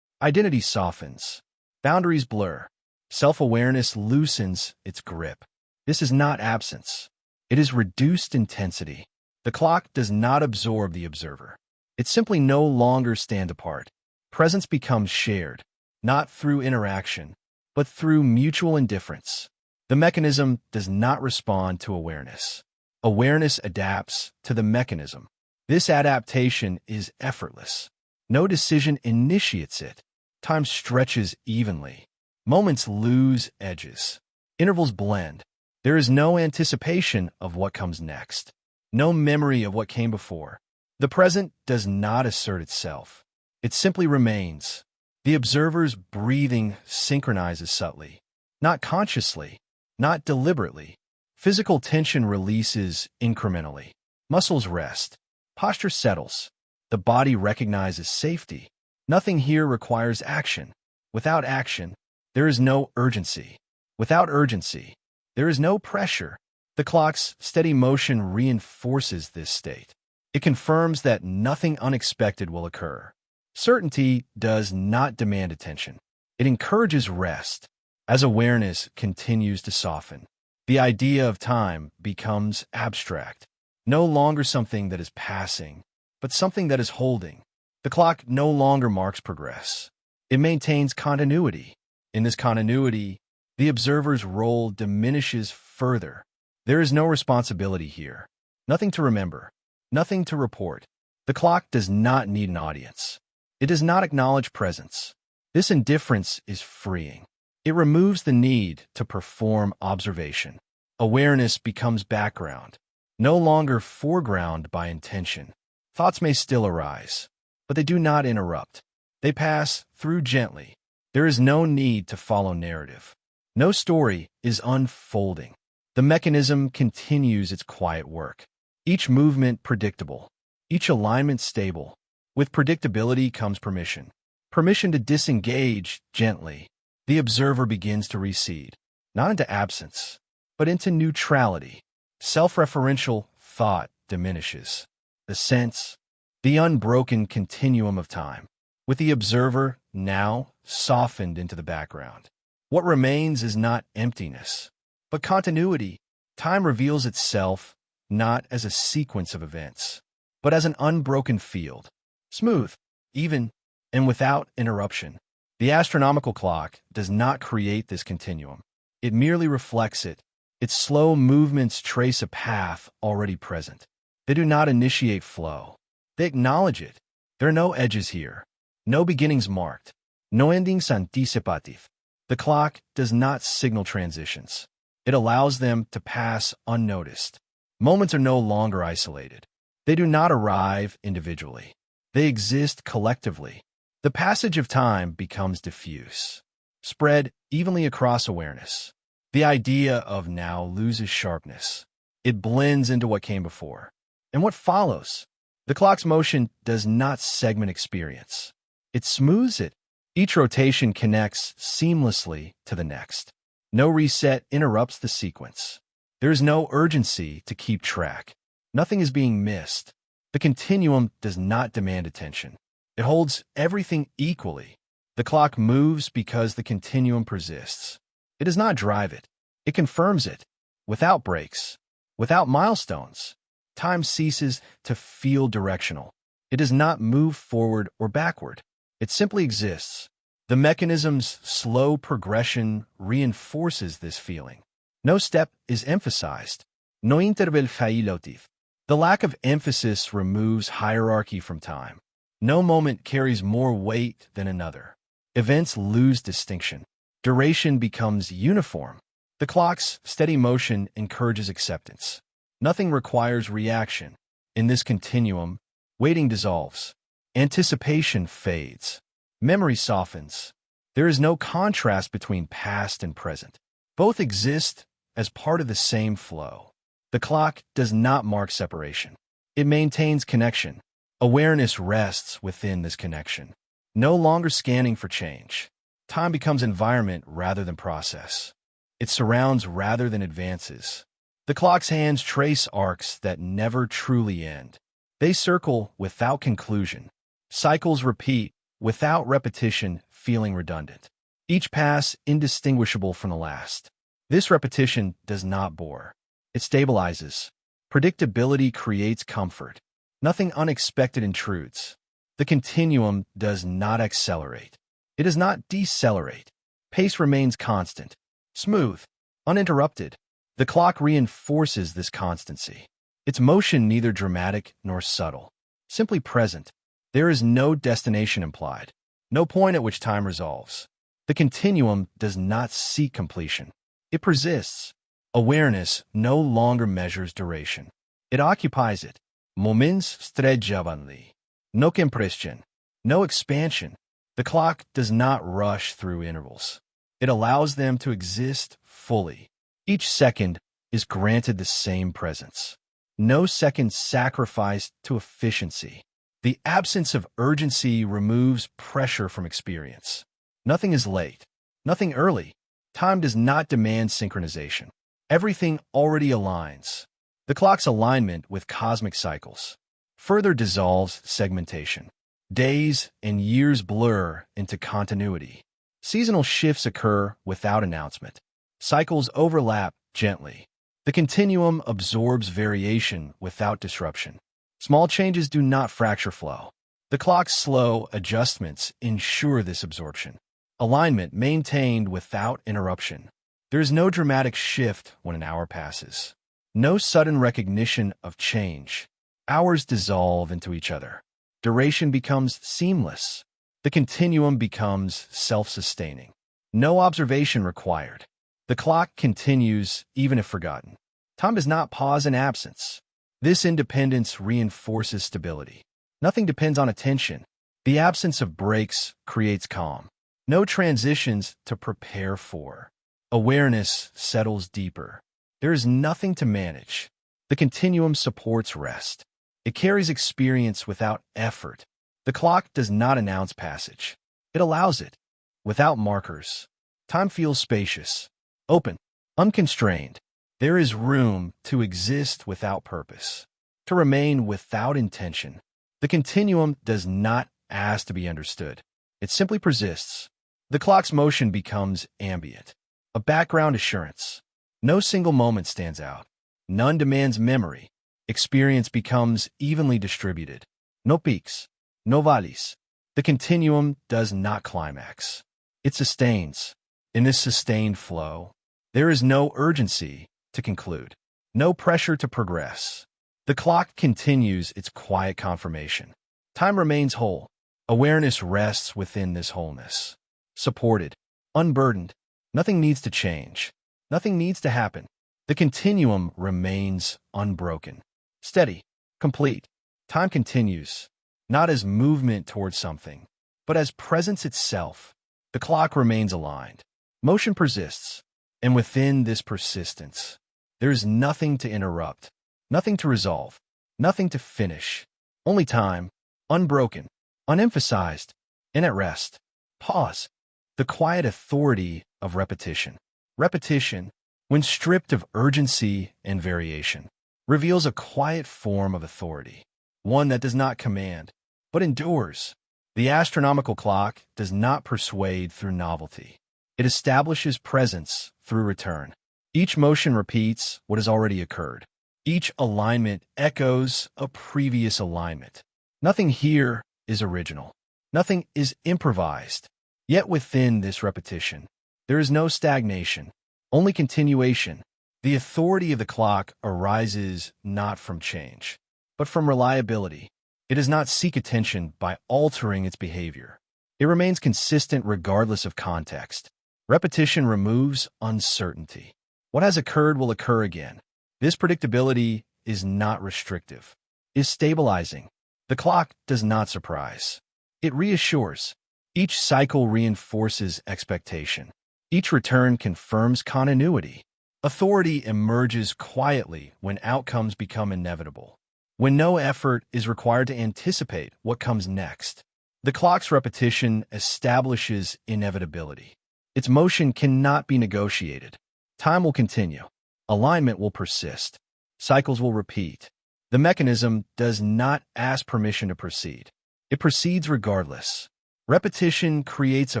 S1: Identity softens. Boundaries blur. Self-awareness loosens its grip. This is not absence. It is reduced intensity. The clock does not absorb the observer. It simply no longer stands apart. Presence becomes shared, not through interaction, but through mutual indifference. The mechanism does not respond to awareness. Awareness adapts to the mechanism. This adaptation is effortless. No decision initiates it. Time stretches evenly. Moments lose edges. Intervals blend. There is no anticipation of what comes next. No memory of what came before. The present does not assert itself. It simply remains. The observer's breathing synchronizes subtly, not consciously, not deliberately. Physical tension releases incrementally. Muscles rest. Posture settles. The body recognizes safety. Nothing here requires action. Without action, there is no urgency. Without urgency, there is no pressure. The clock's steady motion reinforces this state. It confirms that nothing unexpected will occur. Certainty does not demand attention. It encourages rest. As awareness continues to soften, the idea of time becomes abstract. no longer something that is passing, but something that is holding. The clock no longer marks progress. It maintains continuity. In this continuity, the observer's role diminishes further. There is no responsibility here. Nothing to remember. Nothing to report. The clock does not need an audience. It does not acknowledge presence. This indifference is freeing. It removes the need to perform observation. Awareness becomes background, no longer foreground by intention. Thoughts may still arise, but they do not interrupt. They pass through gently. There is no need to follow narrative. No story is unfolding. The mechanism continues its quiet work. Each movement predictable. Each alignment stable. With predictability comes permission. Permission to disengage gently. The observer begins to recede, not into absence, but into neutrality. Self-referential thought diminishes. The sense, the unbroken continuum of time, with the observer now softened into the background. What remains is not emptiness, but continuity. Time reveals itself not as a sequence of events, but as an unbroken field, smooth, even, and without interruption. The astronomical clock does not create this continuum. It merely reflects it. Its slow movements trace a path already present. They do not initiate flow. They acknowledge it. There are no edges here, no beginnings marked, no endings anticipative. The clock does not signal transitions. It allows them to pass unnoticed. Moments are no longer isolated. They do not arrive individually. They exist collectively. The passage of time becomes diffuse, spread evenly across awareness. The idea of now loses sharpness. It blends into what came before. And what follows? The clock's motion does not segment experience. It smooths it. Each rotation connects seamlessly to the next. No reset interrupts the sequence. There is no urgency to keep track. Nothing is being missed. The continuum does not demand attention. It holds everything equally. The clock moves because the continuum persists. It does not drive it. It confirms it. Without breaks, without milestones, time ceases to feel directional. It does not move forward or backward. It simply exists. The mechanism's slow progression reinforces this feeling. No step is emphasized. No interrupted. The lack of emphasis removes hierarchy from time. No moment carries more weight than another. Events lose distinction. Duration becomes uniform. The clock's steady motion encourages acceptance. Nothing requires reaction. In this continuum, waiting dissolves. Anticipation fades. Memory softens. There is no contrast between past and present. Both exist as part of the same flow. The clock does not mark separation. It maintains connection. Awareness rests within this connection, no longer scanning for change. Time becomes environment rather than process. It surrounds rather than advances. The clock's hands trace arcs that never truly end. They circle without conclusion. Cycles repeat without repetition feeling redundant. Each pass indistinguishable from the last. This repetition does not bore. It stabilizes. Predictability creates comfort. Nothing unexpected intrudes. The continuum does not accelerate. It does not decelerate. Pace remains constant, smooth, uninterrupted. The clock reinforces this constancy. Its motion neither dramatic nor subtle, simply present. There is no destination implied, no point at which time resolves. The continuum does not seek completion. It persists. Awareness no longer measures duration. It occupies it. Moments stretchavanly. No compression. No expansion. The clock does not rush through intervals. It allows them to exist fully. Each second is granted the same presence. No second sacrificed to efficiency. The absence of urgency removes pressure from experience. Nothing is late. Nothing early. Time does not demand synchronization. Everything already aligns. The clock's alignment with cosmic cycles further dissolves segmentation. Days and years blur into continuity. Seasonal shifts occur without announcement. Cycles overlap gently. The continuum absorbs variation without disruption. Small changes do not fracture flow. The clock's slow adjustments ensure this absorption. Alignment maintained without interruption. There is no dramatic shift when an hour passes. No sudden recognition of change. Hours dissolve into each other. Duration becomes seamless. The continuum becomes self-sustaining. No observation required. The clock continues even if forgotten. Time does not pause in absence. This independence reinforces stability. Nothing depends on attention. The absence of breaks creates calm. No transitions to prepare for. Awareness settles deeper. There is nothing to manage. The continuum supports rest. It carries experience without effort. The clock does not announce passage. It allows it. Without markers, time feels spacious, open, unconstrained. There is room to exist without purpose, to remain without intention. The continuum does not ask to be understood. It simply persists. The clock's motion becomes ambient, a background assurance. No single moment stands out. None demands memory. Experience becomes evenly distributed. No peaks, no valleys. The continuum does not climax. It sustains. In this sustained flow, there is no urgency to conclude, no pressure to progress. The clock continues its quiet confirmation. Time remains whole. Awareness rests within this wholeness. Supported, unburdened. Nothing needs to change. Nothing needs to happen. The continuum remains unbroken, steady, complete. Time continues, not as movement towards something, but as presence itself. The clock remains aligned. Motion persists, and within this persistence, there is nothing to interrupt, nothing to resolve, nothing to finish. Only time, unbroken, unemphasized, and at rest. Pause. The quiet authority of repetition. Repetition, when stripped of urgency and variation, reveals a quiet form of authority, one that does not command, but endures. The astronomical clock does not persuade through novelty. It establishes presence through return. Each motion repeats what has already occurred. Each alignment echoes a previous alignment. Nothing here is original. Nothing is improvised. Yet within this repetition, there is no stagnation, only continuation. The authority of the clock arises not from change, but from reliability. It does not seek attention by altering its behavior. It remains consistent regardless of context. Repetition removes uncertainty. What has occurred will occur again. This predictability is not restrictive, is stabilizing. The clock does not surprise. It reassures. Each cycle reinforces expectation. Each return confirms continuity. Authority emerges quietly when outcomes become inevitable, when no effort is required to anticipate what comes next. The clock's repetition establishes inevitability. Its motion cannot be negotiated. Time will continue. Alignment will persist. Cycles will repeat. The mechanism does not ask permission to proceed. It proceeds regardless. Repetition creates a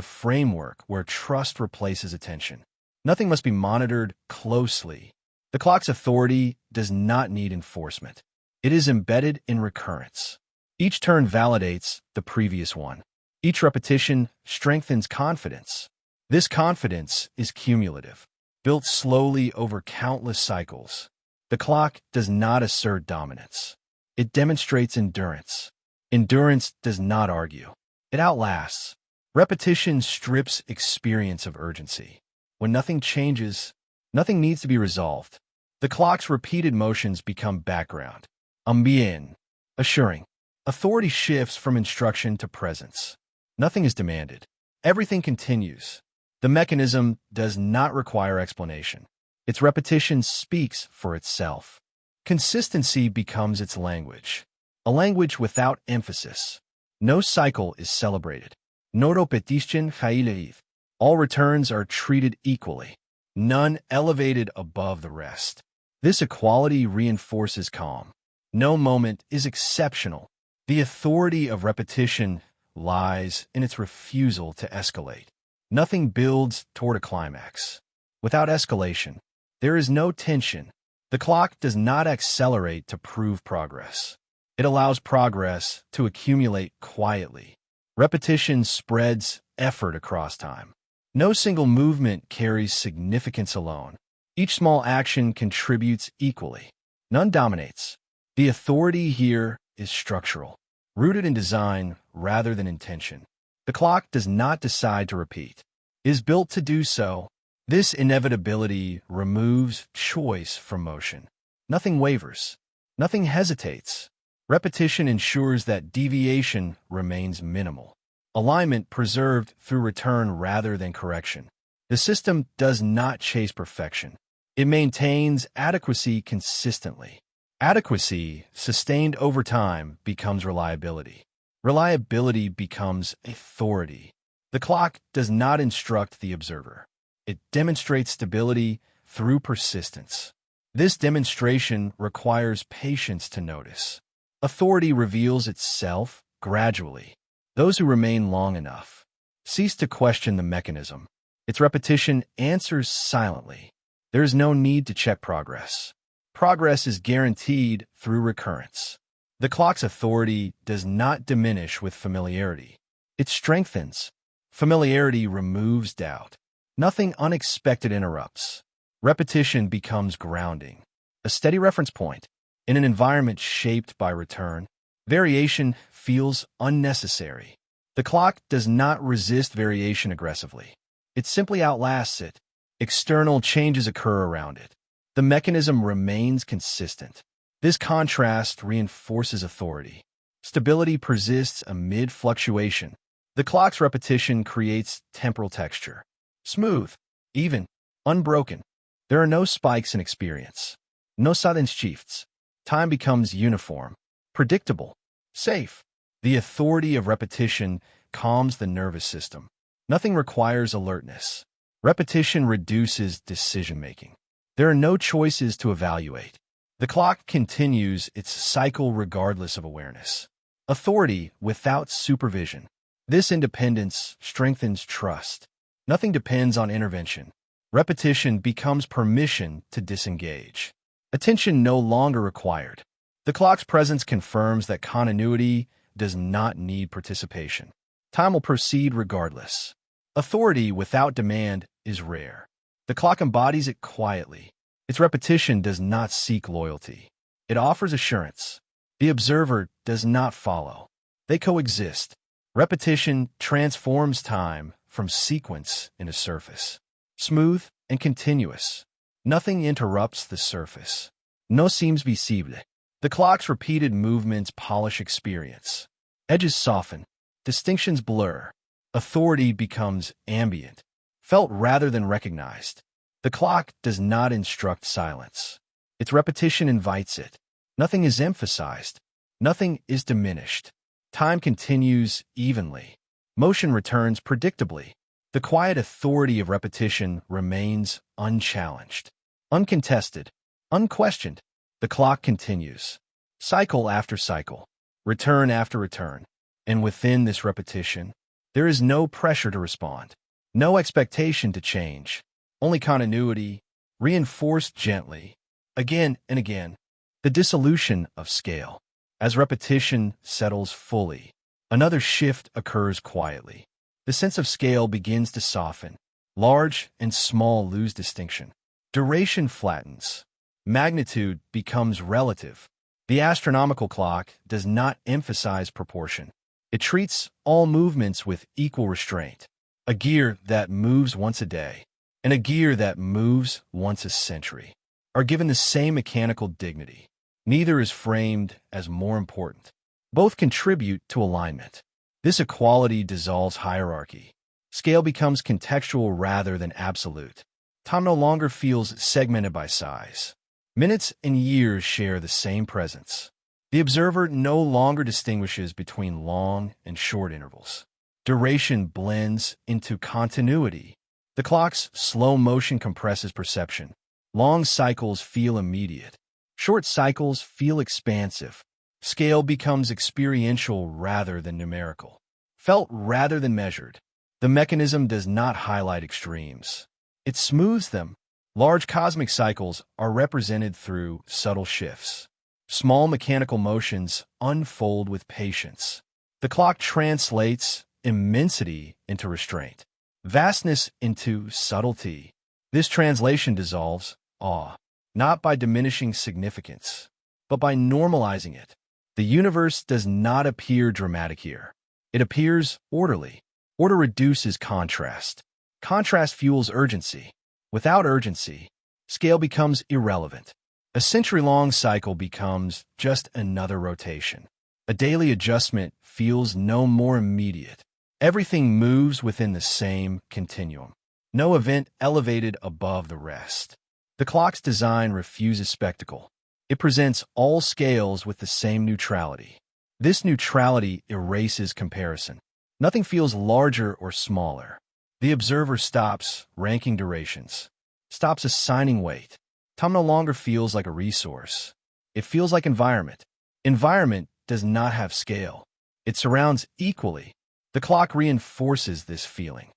S1: framework where trust replaces attention. Nothing must be monitored closely. The clock's authority does not need enforcement. It is embedded in recurrence. Each turn validates the previous one. Each repetition strengthens confidence. This confidence is cumulative, built slowly over countless cycles. The clock does not assert dominance. It demonstrates endurance. Endurance does not argue. It outlasts. Repetition strips experience of urgency. When nothing changes, nothing needs to be resolved. The clock's repeated motions become background. Ambient, assuring. Authority shifts from instruction to presence. Nothing is demanded. Everything continues. The mechanism does not require explanation. Its repetition speaks for itself. Consistency becomes its language. A language without emphasis. No cycle is celebrated. No repetition haïleith. All returns are treated equally. None elevated above the rest. This equality reinforces calm. No moment is exceptional. The authority of repetition lies in its refusal to escalate. Nothing builds toward a climax. Without escalation, there is no tension. The clock does not accelerate to prove progress. It allows progress to accumulate quietly. Repetition spreads effort across time. No single movement carries significance alone. Each small action contributes equally. None dominates. The authority here is structural, rooted in design rather than intention. The clock does not decide to repeat. It is built to do so. This inevitability removes choice from motion. Nothing wavers. Nothing hesitates. Repetition ensures that deviation remains minimal. Alignment preserved through return rather than correction. The system does not chase perfection. It maintains adequacy consistently. Adequacy, sustained over time, becomes reliability. Reliability becomes authority. The clock does not instruct the observer. It demonstrates stability through persistence. This demonstration requires patience to notice. Authority reveals itself gradually. Those who remain long enough cease to question the mechanism. Its repetition answers silently. There is no need to check progress. Progress is guaranteed through recurrence. The clock's authority does not diminish with familiarity. It strengthens. Familiarity removes doubt. Nothing unexpected interrupts. Repetition becomes grounding, a steady reference point. In an environment shaped by return, variation feels unnecessary. The clock does not resist variation aggressively. It simply outlasts it. External changes occur around it. The mechanism remains consistent. This contrast reinforces authority. Stability persists amid fluctuation. The clock's repetition creates temporal texture. Smooth, even, unbroken. There are no spikes in experience. No sudden shifts. Time becomes uniform, predictable, safe. The authority of repetition calms the nervous system. Nothing requires alertness. Repetition reduces decision-making. There are no choices to evaluate. The clock continues its cycle regardless of awareness. Authority without supervision. This independence strengthens trust. Nothing depends on intervention. Repetition becomes permission to disengage. Attention no longer required. The clock's presence confirms that continuity does not need participation. Time will proceed regardless. Authority without demand is rare. The clock embodies it quietly. Its repetition does not seek loyalty. It offers assurance. The observer does not follow. They coexist. Repetition transforms time from sequence into surface. Smooth and continuous. Nothing interrupts the surface. No seams visible. The clock's repeated movements polish experience. Edges soften. Distinctions blur. Authority becomes ambient, felt rather than recognized. The clock does not instruct silence. Its repetition invites it. Nothing is emphasized. Nothing is diminished. Time continues evenly. Motion returns predictably. The quiet authority of repetition remains unchallenged, uncontested, unquestioned. The clock continues, cycle after cycle, return after return. And within this repetition, there is no pressure to respond, no expectation to change, only continuity, reinforced gently, again and again. The dissolution of scale. As repetition settles fully, another shift occurs quietly. The sense of scale begins to soften. Large and small lose distinction. Duration flattens. Magnitude becomes relative. The astronomical clock does not emphasize proportion. It treats all movements with equal restraint. A gear that moves once a day and a gear that moves once a century are given the same mechanical dignity. Neither is framed as more important. Both contribute to alignment. This equality dissolves hierarchy. Scale becomes contextual rather than absolute. Time no longer feels segmented by size. Minutes and years share the same presence. The observer no longer distinguishes between long and short intervals. Duration blends into continuity. The clock's slow motion compresses perception. Long cycles feel immediate. Short cycles feel expansive. Scale becomes experiential rather than numerical, felt rather than measured. The mechanism does not highlight extremes. It smooths them. Large cosmic cycles are represented through subtle shifts. Small mechanical motions unfold with patience. The clock translates immensity into restraint, vastness into subtlety. This translation dissolves awe, not by diminishing significance, but by normalizing it. The universe does not appear dramatic here. It appears orderly. Order reduces contrast. Contrast fuels urgency. Without urgency, scale becomes irrelevant. A century-long cycle becomes just another rotation. A daily adjustment feels no more immediate. Everything moves within the same continuum. No event elevated above the rest. The clock's design refuses spectacle. It presents all scales with the same neutrality. This neutrality erases comparison. Nothing feels larger or smaller. The observer stops ranking durations, stops assigning weight. Time no longer feels like a resource. It feels like environment. Environment does not have scale. It surrounds equally. The clock reinforces this feeling.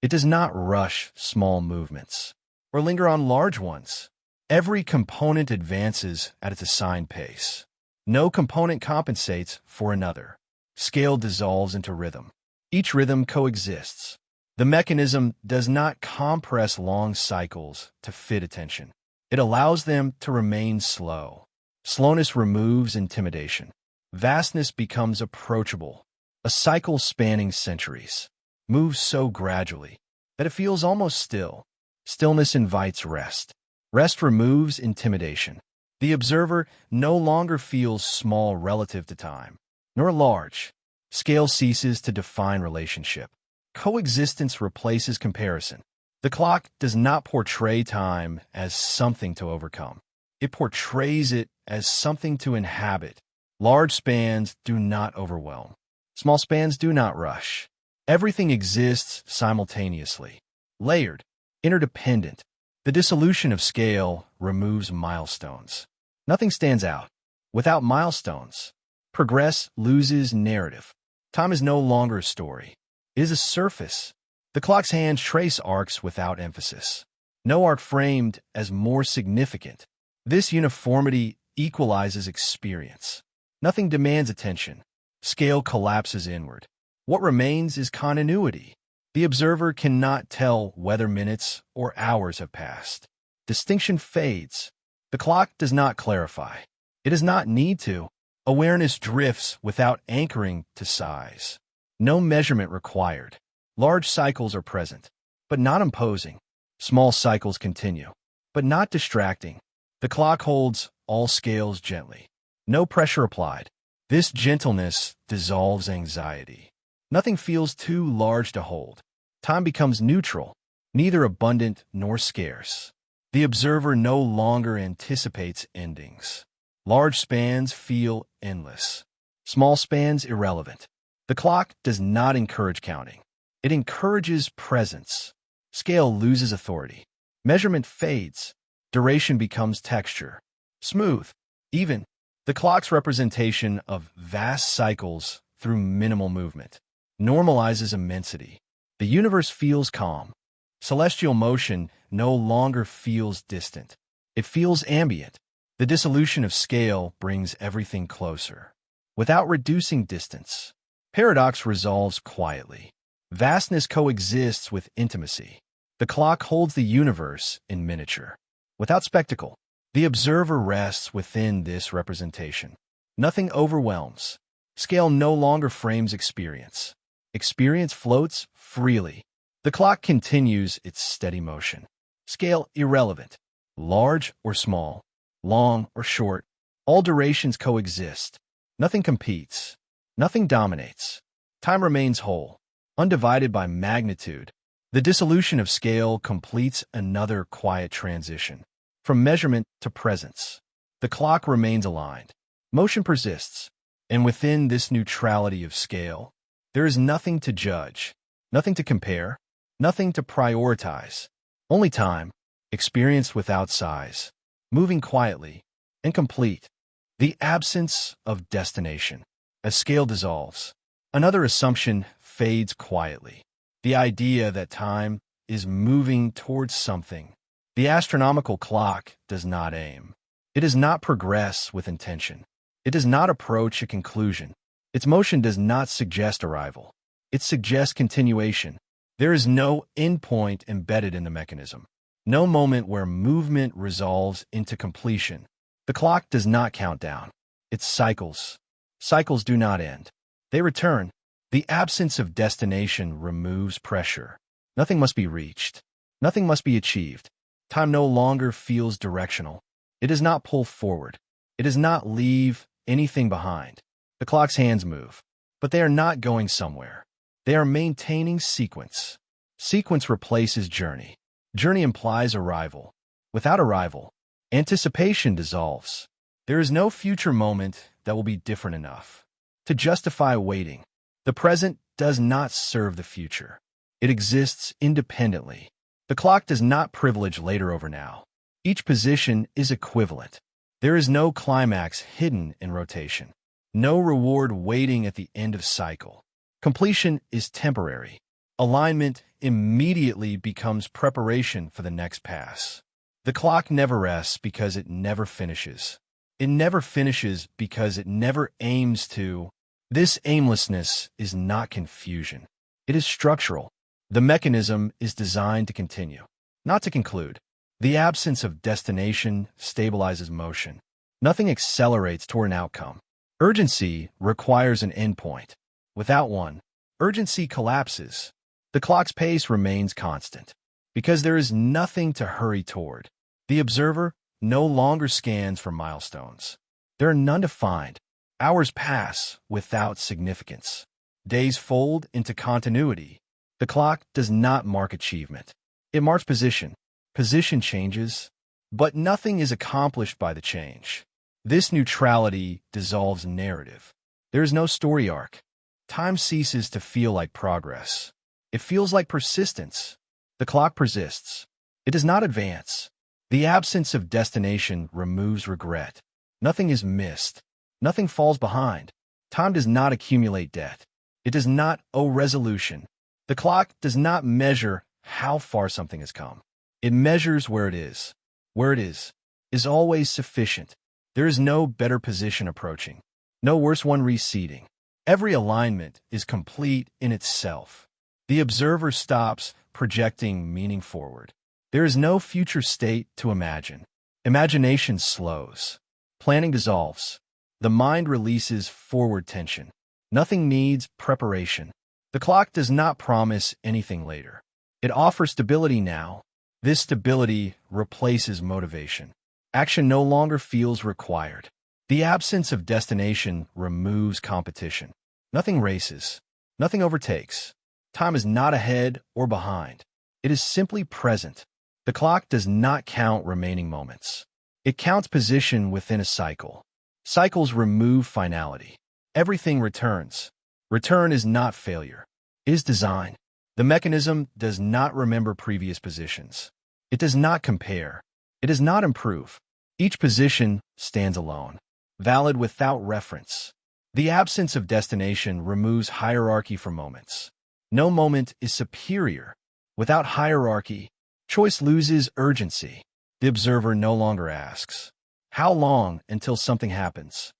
S1: It does not rush small movements or linger on large ones. Every component advances at its assigned pace. No component compensates for another. Scale dissolves into rhythm. Each rhythm coexists. The mechanism does not compress long cycles to fit attention. It allows them to remain slow. Slowness removes intimidation. Vastness becomes approachable. A cycle spanning centuries moves so gradually that it feels almost still. Stillness invites rest. Rest removes intimidation. The observer no longer feels small relative to time, nor large. Scale ceases to define relationship. Coexistence replaces comparison. The clock does not portray time as something to overcome. It portrays it as something to inhabit. Large spans do not overwhelm. Small spans do not rush. Everything exists simultaneously, layered, interdependent. The dissolution of scale removes milestones. Nothing stands out. Without milestones, progress loses narrative. Time is no longer a story. It is a surface. The clock's hands trace arcs without emphasis. No arc framed as more significant. This uniformity equalizes experience. Nothing demands attention. Scale collapses inward. What remains is continuity. The observer cannot tell whether minutes or hours have passed. Distinction fades. The clock does not clarify. It does not need to. Awareness drifts without anchoring to size. No measurement required. Large cycles are present, but not imposing. Small cycles continue, but not distracting. The clock holds all scales gently. No pressure applied. This gentleness dissolves anxiety. Nothing feels too large to hold. Time becomes neutral, neither abundant nor scarce. The observer no longer anticipates endings. Large spans feel endless. Small spans irrelevant. The clock does not encourage counting. It encourages presence. Scale loses authority. Measurement fades. Duration becomes texture. Smooth, even. The clock's representation of vast cycles through minimal movement normalizes immensity. The universe feels calm. Celestial motion no longer feels distant. It feels ambient. The dissolution of scale brings everything closer, without reducing distance. Paradox resolves quietly. Vastness coexists with intimacy. The clock holds the universe in miniature. Without spectacle, the observer rests within this representation. Nothing overwhelms. Scale no longer frames experience. Experience floats freely. The clock continues its steady motion. Scale irrelevant. Large or small, long or short, all durations coexist. Nothing competes. Nothing dominates. Time remains whole, undivided by magnitude. The dissolution of scale completes another quiet transition. From measurement to presence, the clock remains aligned. Motion persists, and within this neutrality of scale, there is nothing to judge, nothing to compare, nothing to prioritize. Only time, experienced without size, moving quietly, and complete. The absence of destination. As scale dissolves, another assumption fades quietly. The idea that time is moving towards something. The astronomical clock does not aim. It does not progress with intention. It does not approach a conclusion. Its motion does not suggest arrival. It suggests continuation. There is no endpoint embedded in the mechanism. No moment where movement resolves into completion. The clock does not count down. It cycles. Cycles do not end. They return. The absence of destination removes pressure. Nothing must be reached. Nothing must be achieved. Time no longer feels directional. It does not pull forward. It does not leave anything behind. The clock's hands move, but they are not going somewhere. They are maintaining sequence. Sequence replaces journey. Journey implies arrival. Without arrival, anticipation dissolves. There is no future moment that will be different enough to justify waiting. The present does not serve the future. It exists independently. The clock does not privilege later over now. Each position is equivalent. There is no climax hidden in rotation. No reward waiting at the end of cycle. Completion is temporary. Alignment immediately becomes preparation for the next pass. The clock never rests because it never finishes. It never finishes because it never aims to. This aimlessness is not confusion. It is structural. The mechanism is designed to continue, not to conclude. The absence of destination stabilizes motion. Nothing accelerates toward an outcome. Urgency requires an endpoint. Without one, urgency collapses. The clock's pace remains constant because there is nothing to hurry toward. The observer no longer scans for milestones. There are none to find. Hours pass without significance. Days fold into continuity. The clock does not mark achievement. It marks position. Position changes, but nothing is accomplished by the change. This neutrality dissolves narrative. There is no story arc. Time ceases to feel like progress. It feels like persistence. The clock persists. It does not advance. The absence of destination removes regret. Nothing is missed. Nothing falls behind. Time does not accumulate debt. It does not owe resolution. The clock does not measure how far something has come. It measures where it is. Where it is always sufficient. There is no better position approaching, no worse one receding. Every alignment is complete in itself. The observer stops projecting meaning forward. There is no future state to imagine. Imagination slows. Planning dissolves. The mind releases forward tension. Nothing needs preparation. The clock does not promise anything later. It offers stability now. This stability replaces motivation. Action no longer feels required. The absence of destination removes competition. Nothing races. Nothing overtakes. Time is not ahead or behind. It is simply present. The clock does not count remaining moments. It counts position within a cycle. Cycles remove finality. Everything returns. Return is not failure. It is design. The mechanism does not remember previous positions. It does not compare. It does not improve. Each position stands alone, valid without reference. The absence of destination removes hierarchy from moments. No moment is superior. Without hierarchy, choice loses urgency. The observer no longer asks, how long until something happens?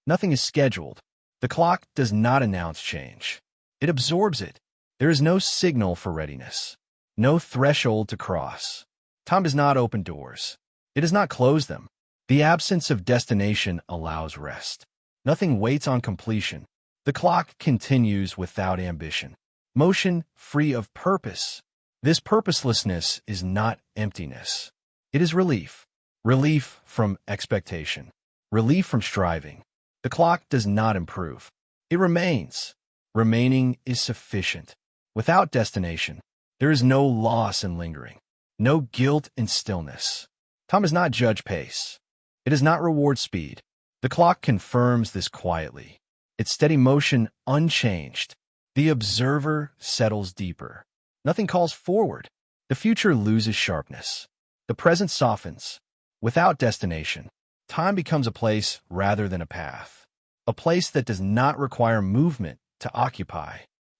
S1: Nothing is scheduled. The clock does not announce change. It absorbs it. There is no signal for readiness, no threshold to cross. Time does not open doors. It does not close them. The absence of destination allows rest. Nothing waits on completion. The clock continues without ambition. Motion free of purpose. This purposelessness is not emptiness. It is relief. Relief from expectation. Relief from striving. The clock does not improve. It remains. Remaining is sufficient. Without destination, there is no loss in lingering, no guilt in stillness. Time does not judge pace. It does not reward speed. The clock confirms this quietly. Its steady motion unchanged. The observer settles deeper. Nothing calls forward. The future loses sharpness. The present softens. Without destination, time becomes a place rather than a path. A place that does not require movement to occupy.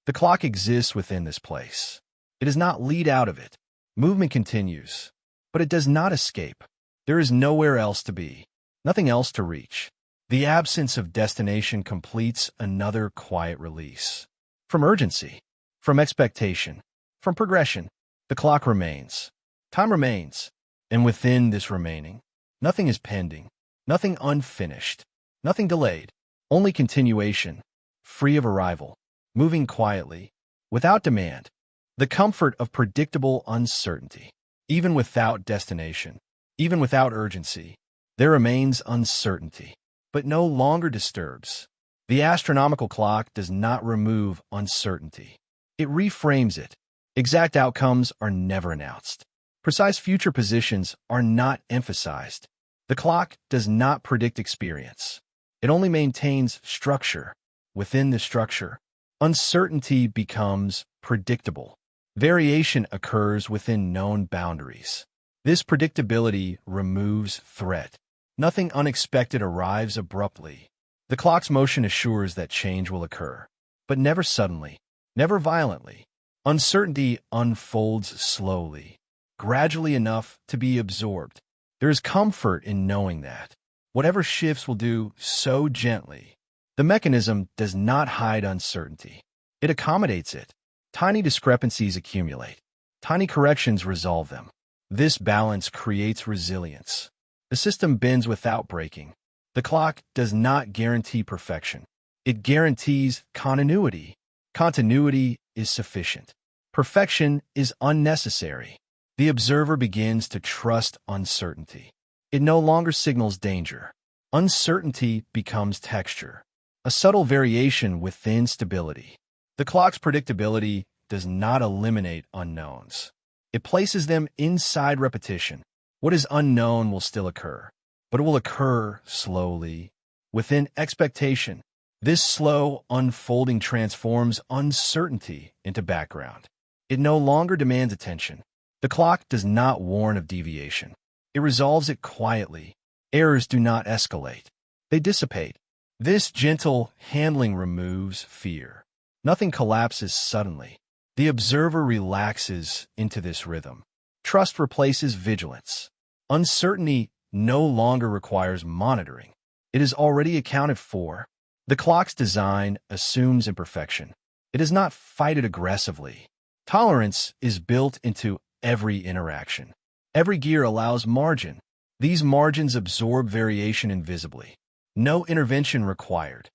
S1: The clock exists within this place. It does not lead out of it. Movement continues. but it does not escape. There is nowhere else to be, nothing else to reach. The absence of destination completes another quiet release. From urgency, from expectation, from progression, the clock remains. Time remains. And within this remaining, nothing is pending, nothing unfinished, nothing delayed, only continuation, free of arrival, moving quietly, without demand, the comfort of predictable uncertainty. Even without destination, even without urgency, there remains uncertainty, but no longer disturbs. The astronomical clock does not remove uncertainty. It reframes it. Exact outcomes are never announced. Precise future positions are not emphasized. The clock does not predict experience. It only maintains structure. Within the structure, uncertainty becomes predictable. Variation occurs within known boundaries. This predictability removes threat. Nothing unexpected arrives abruptly. The clock's motion assures that change will occur, but never suddenly, never violently. Uncertainty unfolds slowly, gradually enough to be absorbed. There is comfort in knowing that whatever shifts will do so gently. The mechanism does not hide uncertainty. It accommodates it. Tiny discrepancies accumulate. Tiny corrections resolve them. This balance creates resilience. The system bends without breaking. The clock does not guarantee perfection. It guarantees continuity. Continuity is sufficient. Perfection is unnecessary. The observer begins to trust uncertainty. It no longer signals danger. Uncertainty becomes texture, a subtle variation within stability. The clock's predictability does not eliminate unknowns. It places them inside repetition. What is unknown will still occur, but it will occur slowly, within expectation. This slow unfolding transforms uncertainty into background. It no longer demands attention. The clock does not warn of deviation. It resolves it quietly. Errors do not escalate. They dissipate. This gentle handling removes fear. Nothing collapses suddenly. The observer relaxes into this rhythm. Trust replaces vigilance. Uncertainty no longer requires monitoring. It is already accounted for. The clock's design assumes imperfection. It does not fight it aggressively. Tolerance is built into every interaction. Every gear allows margin. These margins absorb variation invisibly. No intervention required.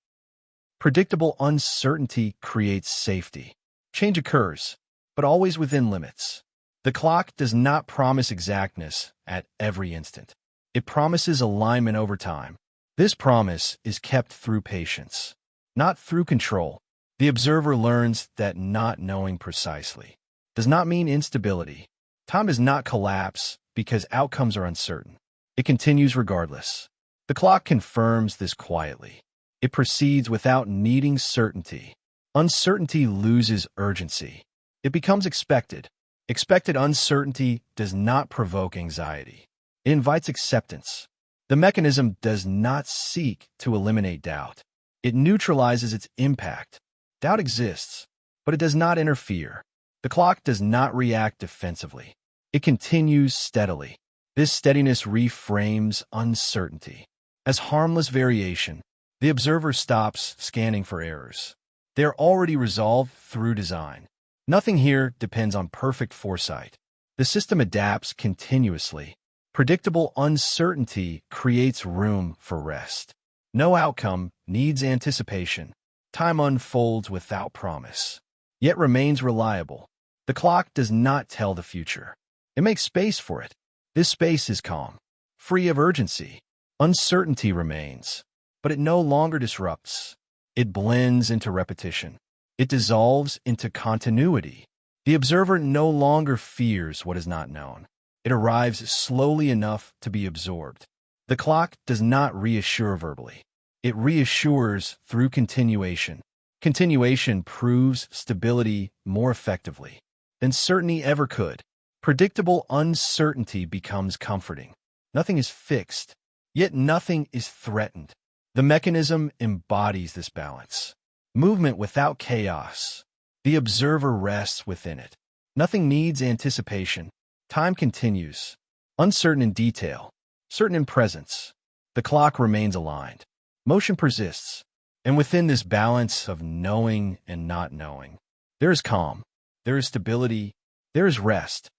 S1: Predictable uncertainty creates safety. Change occurs, but always within limits. The clock does not promise exactness at every instant. It promises alignment over time. This promise is kept through patience, not through control. The observer learns that not knowing precisely does not mean instability. Time does not collapse because outcomes are uncertain. It continues regardless. The clock confirms this quietly. It proceeds without needing certainty. Uncertainty loses urgency. It becomes expected. Expected uncertainty does not provoke anxiety. It invites acceptance. The mechanism does not seek to eliminate doubt. It neutralizes its impact. Doubt exists, but it does not interfere. The clock does not react defensively. It continues steadily. This steadiness reframes uncertainty as harmless variation. The observer stops scanning for errors. They are already resolved through design. Nothing here depends on perfect foresight. The system adapts continuously. Predictable uncertainty creates room for rest. No outcome needs anticipation. Time unfolds without promise, yet remains reliable. The clock does not tell the future. It makes space for it. This space is calm, free of urgency. Uncertainty remains, but it no longer disrupts. It blends into repetition. It dissolves into continuity. The observer no longer fears what is not known. It arrives slowly enough to be absorbed. The clock does not reassure verbally. It reassures through continuation. Continuation proves stability more effectively than certainty ever could. Predictable uncertainty becomes comforting. Nothing is fixed, yet nothing is threatened. The mechanism embodies this balance. Movement without chaos. The observer rests within it. Nothing needs anticipation. Time continues. uncertain in detail, certain in presence. The clock remains aligned. Motion persists. And within this balance of knowing and not knowing, there is calm, there is stability, there is rest.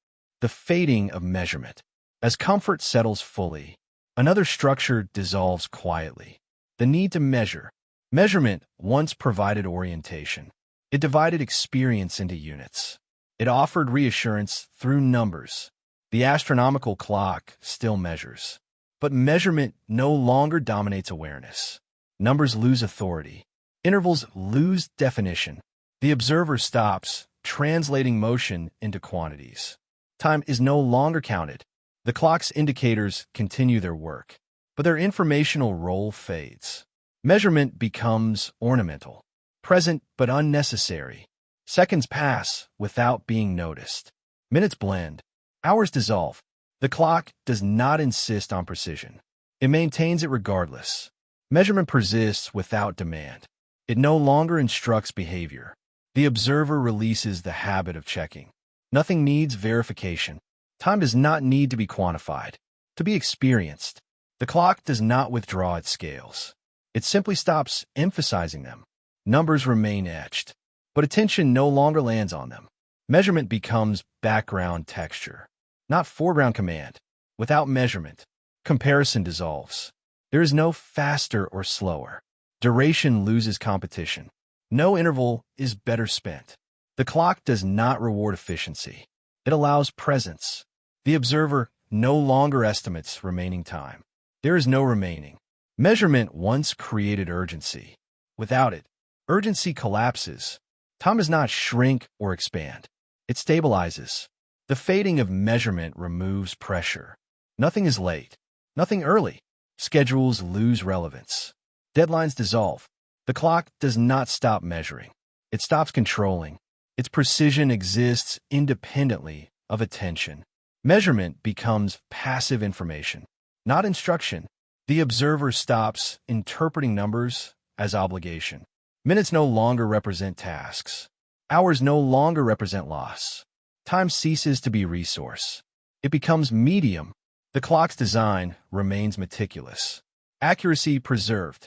S1: The fading of measurement. As comfort settles fully, another structure dissolves quietly. The need to measure. Measurement once provided orientation. It divided experience into units. It offered reassurance through numbers. The astronomical clock still measures. But measurement no longer dominates awareness. Numbers lose authority. Intervals lose definition. The observer stops translating motion into quantities. Time is no longer counted. The clock's indicators continue their work, but their informational role fades. Measurement becomes ornamental, present but unnecessary. Seconds pass without being noticed. Minutes blend. Hours dissolve. The clock does not insist on precision. It maintains it regardless. Measurement persists without demand. It no longer instructs behavior. The observer releases the habit of checking. Nothing needs verification. Time does not need to be quantified, to be experienced. The clock does not withdraw its scales. It simply stops emphasizing them. Numbers remain etched, but attention no longer lands on them. Measurement becomes background texture, not foreground command. Without measurement, comparison dissolves. There is no faster or slower. Duration loses competition. No interval is better spent. The clock does not reward efficiency. It allows presence. The observer no longer estimates remaining time. There is no remaining. Measurement once created urgency. Without it, urgency collapses. Time does not shrink or expand. It stabilizes. The fading of measurement removes pressure. Nothing is late. Nothing early. Schedules lose relevance. Deadlines dissolve. The clock does not stop measuring. It stops controlling. Its precision exists independently of attention. Measurement becomes passive information, not instruction. The observer stops interpreting numbers as obligation. Minutes no longer represent tasks. Hours no longer represent loss. Time ceases to be resource. It becomes medium. The clock's design remains meticulous. Accuracy preserved,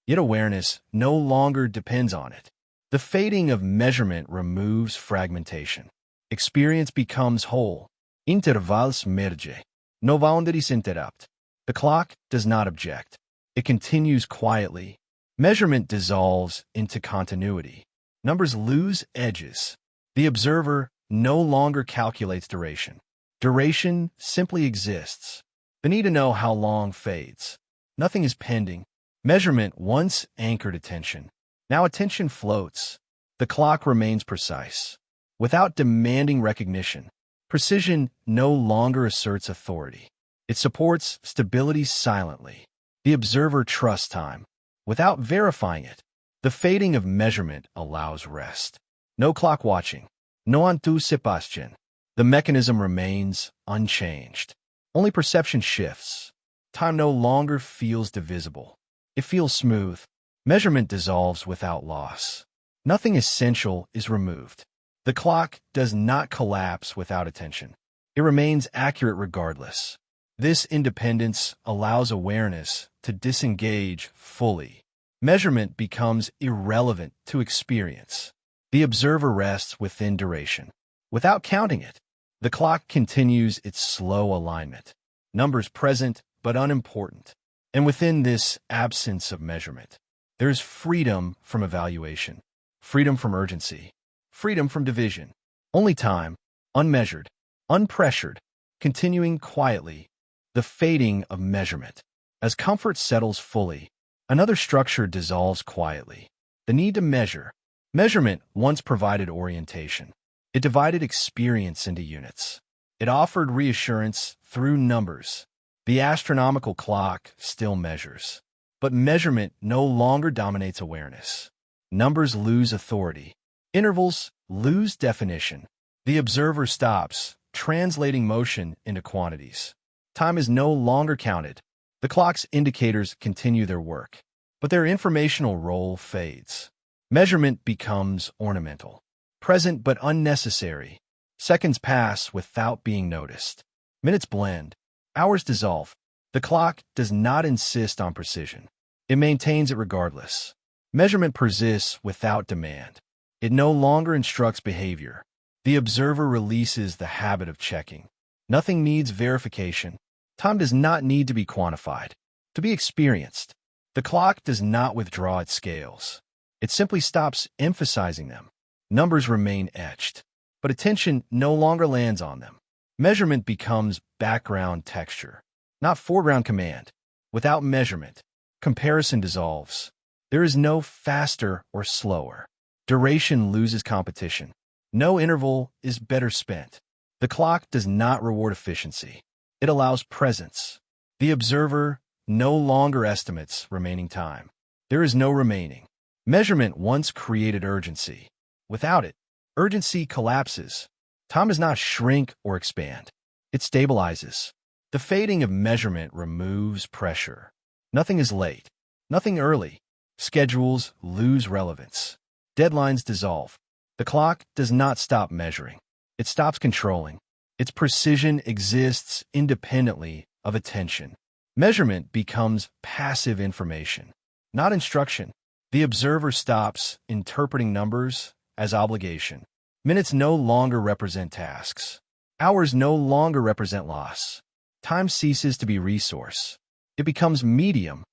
S1: yet awareness no longer depends on it. The fading of measurement removes fragmentation. Experience becomes whole. Intervals merge. No boundaries interrupt. The clock does not object. It continues quietly. Measurement dissolves into continuity. Numbers lose edges. The observer no longer calculates duration. Duration simply exists. The need to know how long fades. Nothing is pending. Measurement once anchored attention. Now attention floats. The clock remains precise. Without demanding recognition, precision no longer asserts authority. It supports stability silently. The observer trusts time, without verifying it. The fading of measurement allows rest. No clock watching. No anticipation. The mechanism remains unchanged. Only perception shifts. Time no longer feels divisible. It feels smooth. Measurement dissolves without loss. Nothing essential is removed. The clock does not collapse without attention. It remains accurate regardless. This independence allows awareness to disengage fully. Measurement becomes irrelevant to experience. The observer rests within duration. Without counting it, the clock continues its slow alignment. Numbers present but unimportant. And within this absence of measurement, there is freedom from evaluation, freedom from urgency, freedom from division. Only time, unmeasured, unpressured, continuing quietly. The fading of measurement. As comfort settles fully, another structure dissolves quietly. The need to measure. Measurement once provided orientation. It divided experience into units. It offered reassurance through numbers. The astronomical clock still measures, but measurement no longer dominates awareness. Numbers lose authority. Intervals lose definition. The observer stops translating motion into quantities. Time is no longer counted. The clock's indicators continue their work, but their informational role fades. Measurement becomes ornamental, present but unnecessary. Seconds pass without being noticed. Minutes blend. Hours dissolve. The clock does not insist on precision. It maintains it regardless. Measurement persists without demand. It no longer instructs behavior. The observer releases the habit of checking. Nothing needs verification. Time does not need to be quantified, to be experienced. The clock does not withdraw its scales. It simply stops emphasizing them. Numbers remain etched, but attention no longer lands on them. Measurement becomes background texture, not foreground command. Without measurement, comparison dissolves. There is no faster or slower. Duration loses competition. No interval is better spent. The clock does not reward efficiency. It allows presence. The observer no longer estimates remaining time. There is no remaining. Measurement once created urgency. Without it, urgency collapses. Time does not shrink or expand. It stabilizes. The fading of measurement removes pressure. Nothing is late. Nothing early. Schedules lose relevance. Deadlines dissolve. The clock does not stop measuring. It stops controlling. Its precision exists independently of attention. Measurement becomes passive information, not instruction. The observer stops interpreting numbers as obligation. Minutes no longer represent tasks. Hours no longer represent loss. Time ceases to be resource. It becomes medium.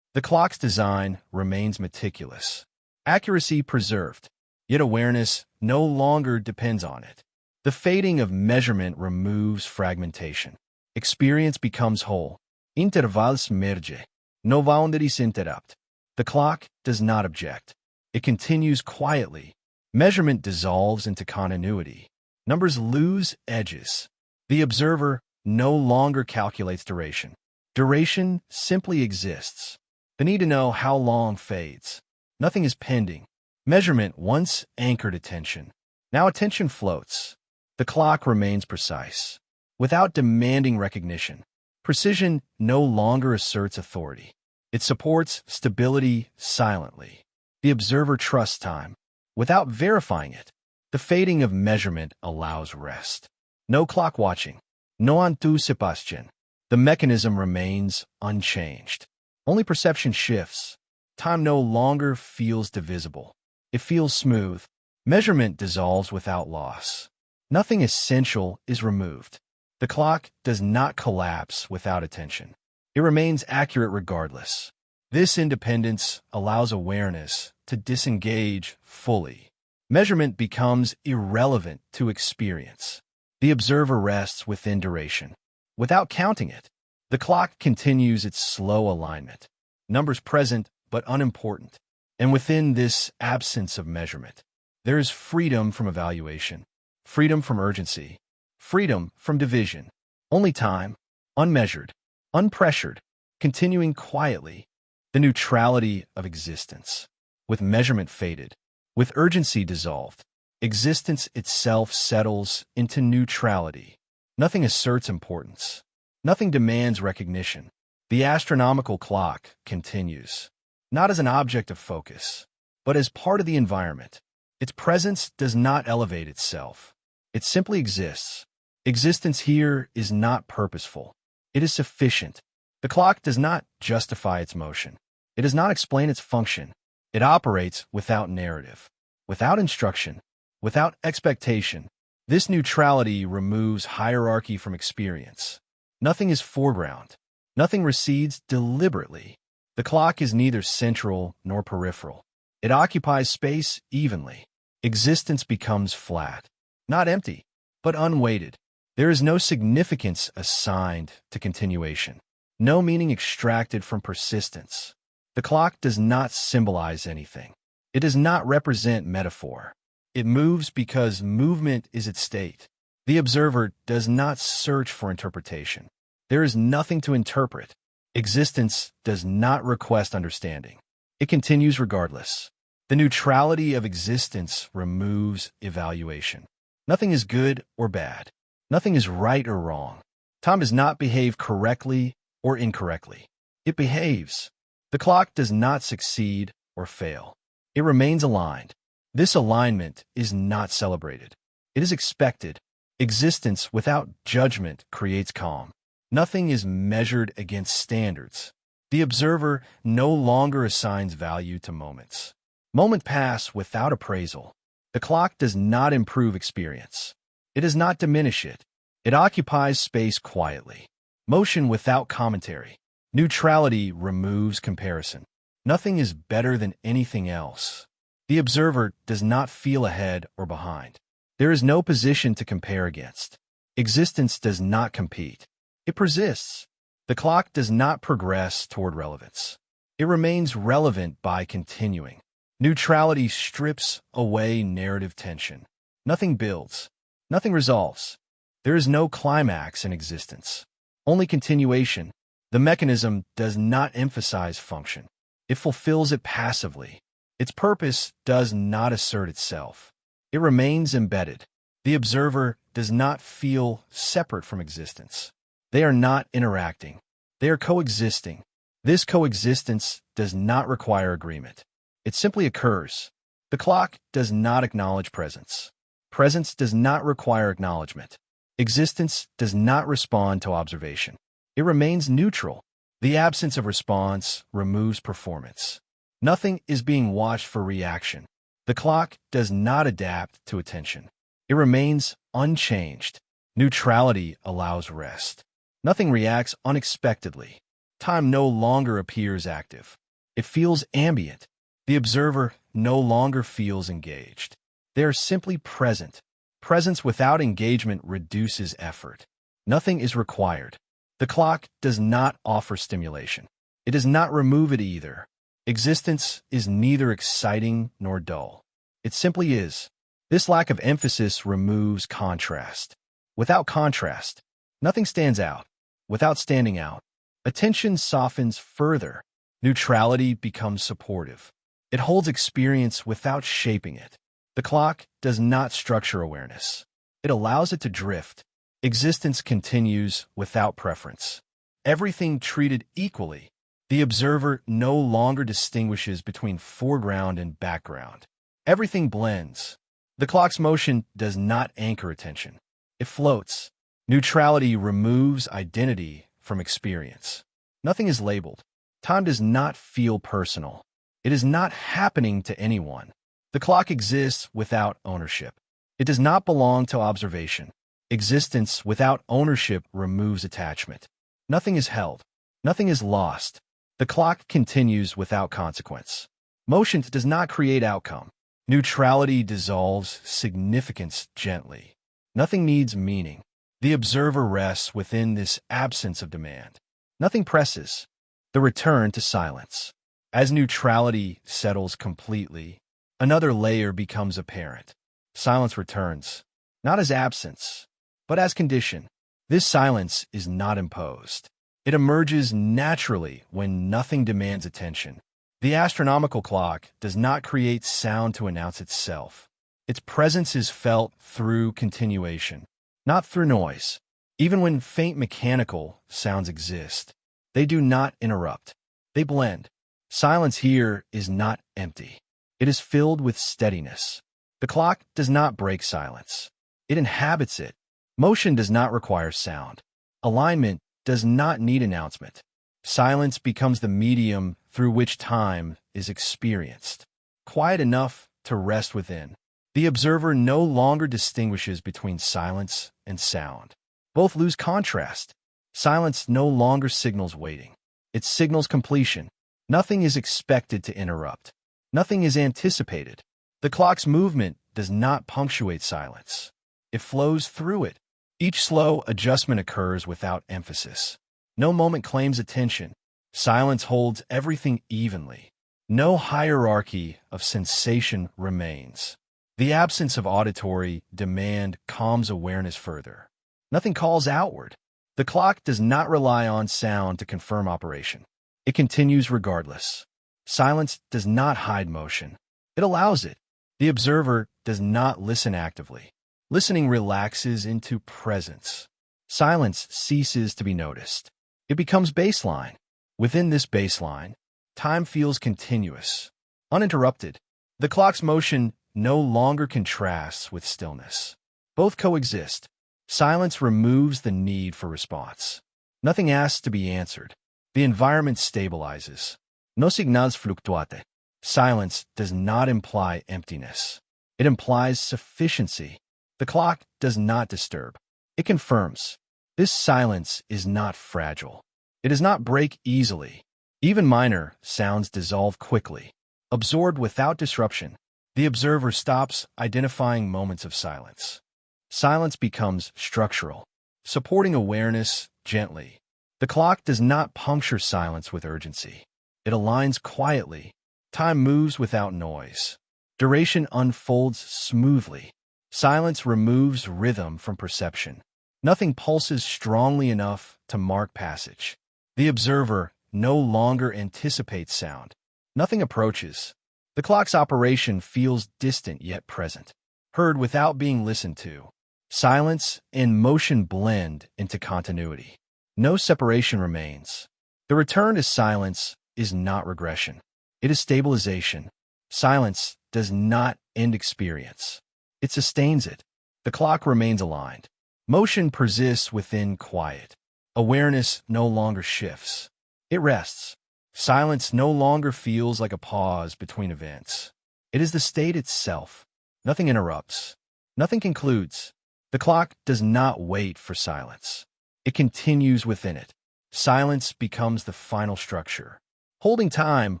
S1: The clock's design remains meticulous. Accuracy preserved, yet awareness no longer depends on it. The fading of measurement removes fragmentation. Experience becomes whole. Intervals merge. No boundaries interrupt. The clock does not object. It continues quietly. Measurement dissolves into continuity. Numbers lose edges. The observer no longer calculates duration. Duration simply exists. The need to know how long fades. Nothing is pending. Measurement once anchored attention. Now attention floats. The clock remains precise, without demanding recognition. Precision no longer asserts authority. It supports stability silently. The observer trusts time, without verifying it. The fading of measurement allows rest. No clock watching. No anticipation. The mechanism remains unchanged. Only perception shifts. Time no longer feels divisible. It feels smooth. Measurement dissolves without loss. Nothing essential is removed. The clock does not collapse without attention. It remains accurate regardless. This independence allows awareness to disengage fully. Measurement becomes irrelevant to experience. The observer rests within duration, without counting it. The clock continues its slow alignment. Numbers present but unimportant. And within this absence of measurement, there is freedom from evaluation, freedom from urgency, freedom from division. Only time, unmeasured, unpressured, continuing quietly. The neutrality of existence. With measurement faded, with urgency dissolved, existence itself settles into neutrality. Nothing asserts importance. Nothing demands recognition. The astronomical clock continues, not as an object of focus, but as part of the environment. Its presence does not elevate itself. It simply exists. Existence here is not purposeful. It is sufficient. The clock does not justify its motion. It does not explain its function. It operates without narrative, without instruction, without expectation. This neutrality removes hierarchy from experience. Nothing is foreground. Nothing recedes deliberately. The clock is neither central nor peripheral. It occupies space evenly. Existence becomes flat, not empty, but unweighted. There is no significance assigned to continuation, no meaning extracted from persistence. The clock does not symbolize anything. It does not represent metaphor. It moves because movement is its state. The observer does not search for interpretation. There is nothing to interpret. Existence does not request understanding. It continues regardless. The neutrality of existence removes evaluation. Nothing is good or bad. Nothing is right or wrong. Time does not behave correctly or incorrectly. It behaves. The clock does not succeed or fail. It remains aligned. This alignment is not celebrated. It is expected. Existence without judgment creates calm. Nothing is measured against standards. The observer no longer assigns value to moments. Moments pass without appraisal. The clock does not improve experience. It does not diminish it. It occupies space quietly. Motion without commentary. Neutrality removes comparison. Nothing is better than anything else. The observer does not feel ahead or behind. There is no position to compare against. Existence does not compete. It persists. The clock does not progress toward relevance. It remains relevant by continuing. Neutrality strips away narrative tension. Nothing builds. Nothing resolves. There is no climax in existence. Only continuation. The mechanism does not emphasize function. It fulfills it passively. Its purpose does not assert itself. It remains embedded. The observer does not feel separate from existence. They are not interacting. They are coexisting. This coexistence does not require agreement. It simply occurs. The clock does not acknowledge presence. Presence does not require acknowledgement. Existence does not respond to observation. It remains neutral. The absence of response removes performance. Nothing is being watched for reaction. The clock does not adapt to attention. It remains unchanged. Neutrality allows rest. Nothing reacts unexpectedly. Time no longer appears active. It feels ambient. The observer no longer feels engaged. They are simply present. Presence without engagement reduces effort. Nothing is required. The clock does not offer stimulation. It does not remove it either. Existence is neither exciting nor dull. It simply is. This lack of emphasis removes contrast. Without contrast, nothing stands out. Without standing out, attention softens further. Neutrality becomes supportive. It holds experience without shaping it. The clock does not structure awareness. It allows it to drift. Existence continues without preference. Everything treated equally. The observer no longer distinguishes between foreground and background. Everything blends. The clock's motion does not anchor attention. It floats. Neutrality removes identity from experience. Nothing is labeled. Time does not feel personal. It is not happening to anyone. The clock exists without ownership. It does not belong to observation. Existence without ownership removes attachment. Nothing is held. Nothing is lost. The clock continues without consequence. Motion does not create outcome. Neutrality dissolves significance gently. Nothing needs meaning. The observer rests within this absence of demand. Nothing presses. The return to silence. As neutrality settles completely, another layer becomes apparent. Silence returns, not as absence, but as condition. This silence is not imposed. It emerges naturally when nothing demands attention. The astronomical clock does not create sound to announce itself. Its presence is felt through continuation, not through noise. Even when faint mechanical sounds exist, they do not interrupt. They blend. Silence here is not empty. It is filled with steadiness. The clock does not break silence. It inhabits it. Motion does not require sound. Alignment does not need announcement. Silence becomes the medium through which time is experienced. Quiet enough to rest within. The observer no longer distinguishes between silence and sound. Both lose contrast. Silence no longer signals waiting. It signals completion. Nothing is expected to interrupt. Nothing is anticipated. The clock's movement does not punctuate silence. It flows through it. Each slow adjustment occurs without emphasis. No moment claims attention. Silence holds everything evenly. No hierarchy of sensation remains. The absence of auditory demand calms awareness further. Nothing calls outward. The clock does not rely on sound to confirm operation. It continues regardless. Silence does not hide motion. It allows it. The observer does not listen actively. Listening relaxes into presence. Silence ceases to be noticed. It becomes baseline. Within this baseline, time feels continuous, uninterrupted. The clock's motion no longer contrasts with stillness. Both coexist. Silence removes the need for response. Nothing asks to be answered. The environment stabilizes. No signas fluctuate. Silence does not imply emptiness. It implies sufficiency. The clock does not disturb. It confirms. This silence is not fragile. It does not break easily. Even minor sounds dissolve quickly. Absorbed without disruption, the observer stops identifying moments of silence. Silence becomes structural, supporting awareness gently. The clock does not puncture silence with urgency. It aligns quietly. Time moves without noise. Duration unfolds smoothly. Silence removes rhythm from perception. Nothing pulses strongly enough to mark passage. The observer no longer anticipates sound. Nothing approaches. The clock's operation feels distant yet present, heard without being listened to. Silence and motion blend into continuity. No separation remains. The return to silence is not regression. It is stabilization. Silence does not end experience. It sustains it. The clock remains aligned. Motion persists within quiet. Awareness no longer shifts. It rests. Silence no longer feels like a pause between events. It is the state itself. Nothing interrupts. Nothing concludes. The clock does not wait for silence. It continues within it. Silence becomes the final structure, holding time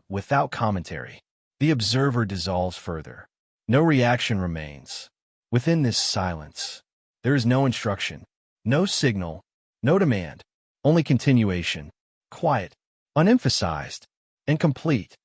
S1: without commentary. The observer dissolves further. No reaction remains. Within this silence, there is no instruction, no signal, no demand, only continuation, quiet, unemphasized, and complete.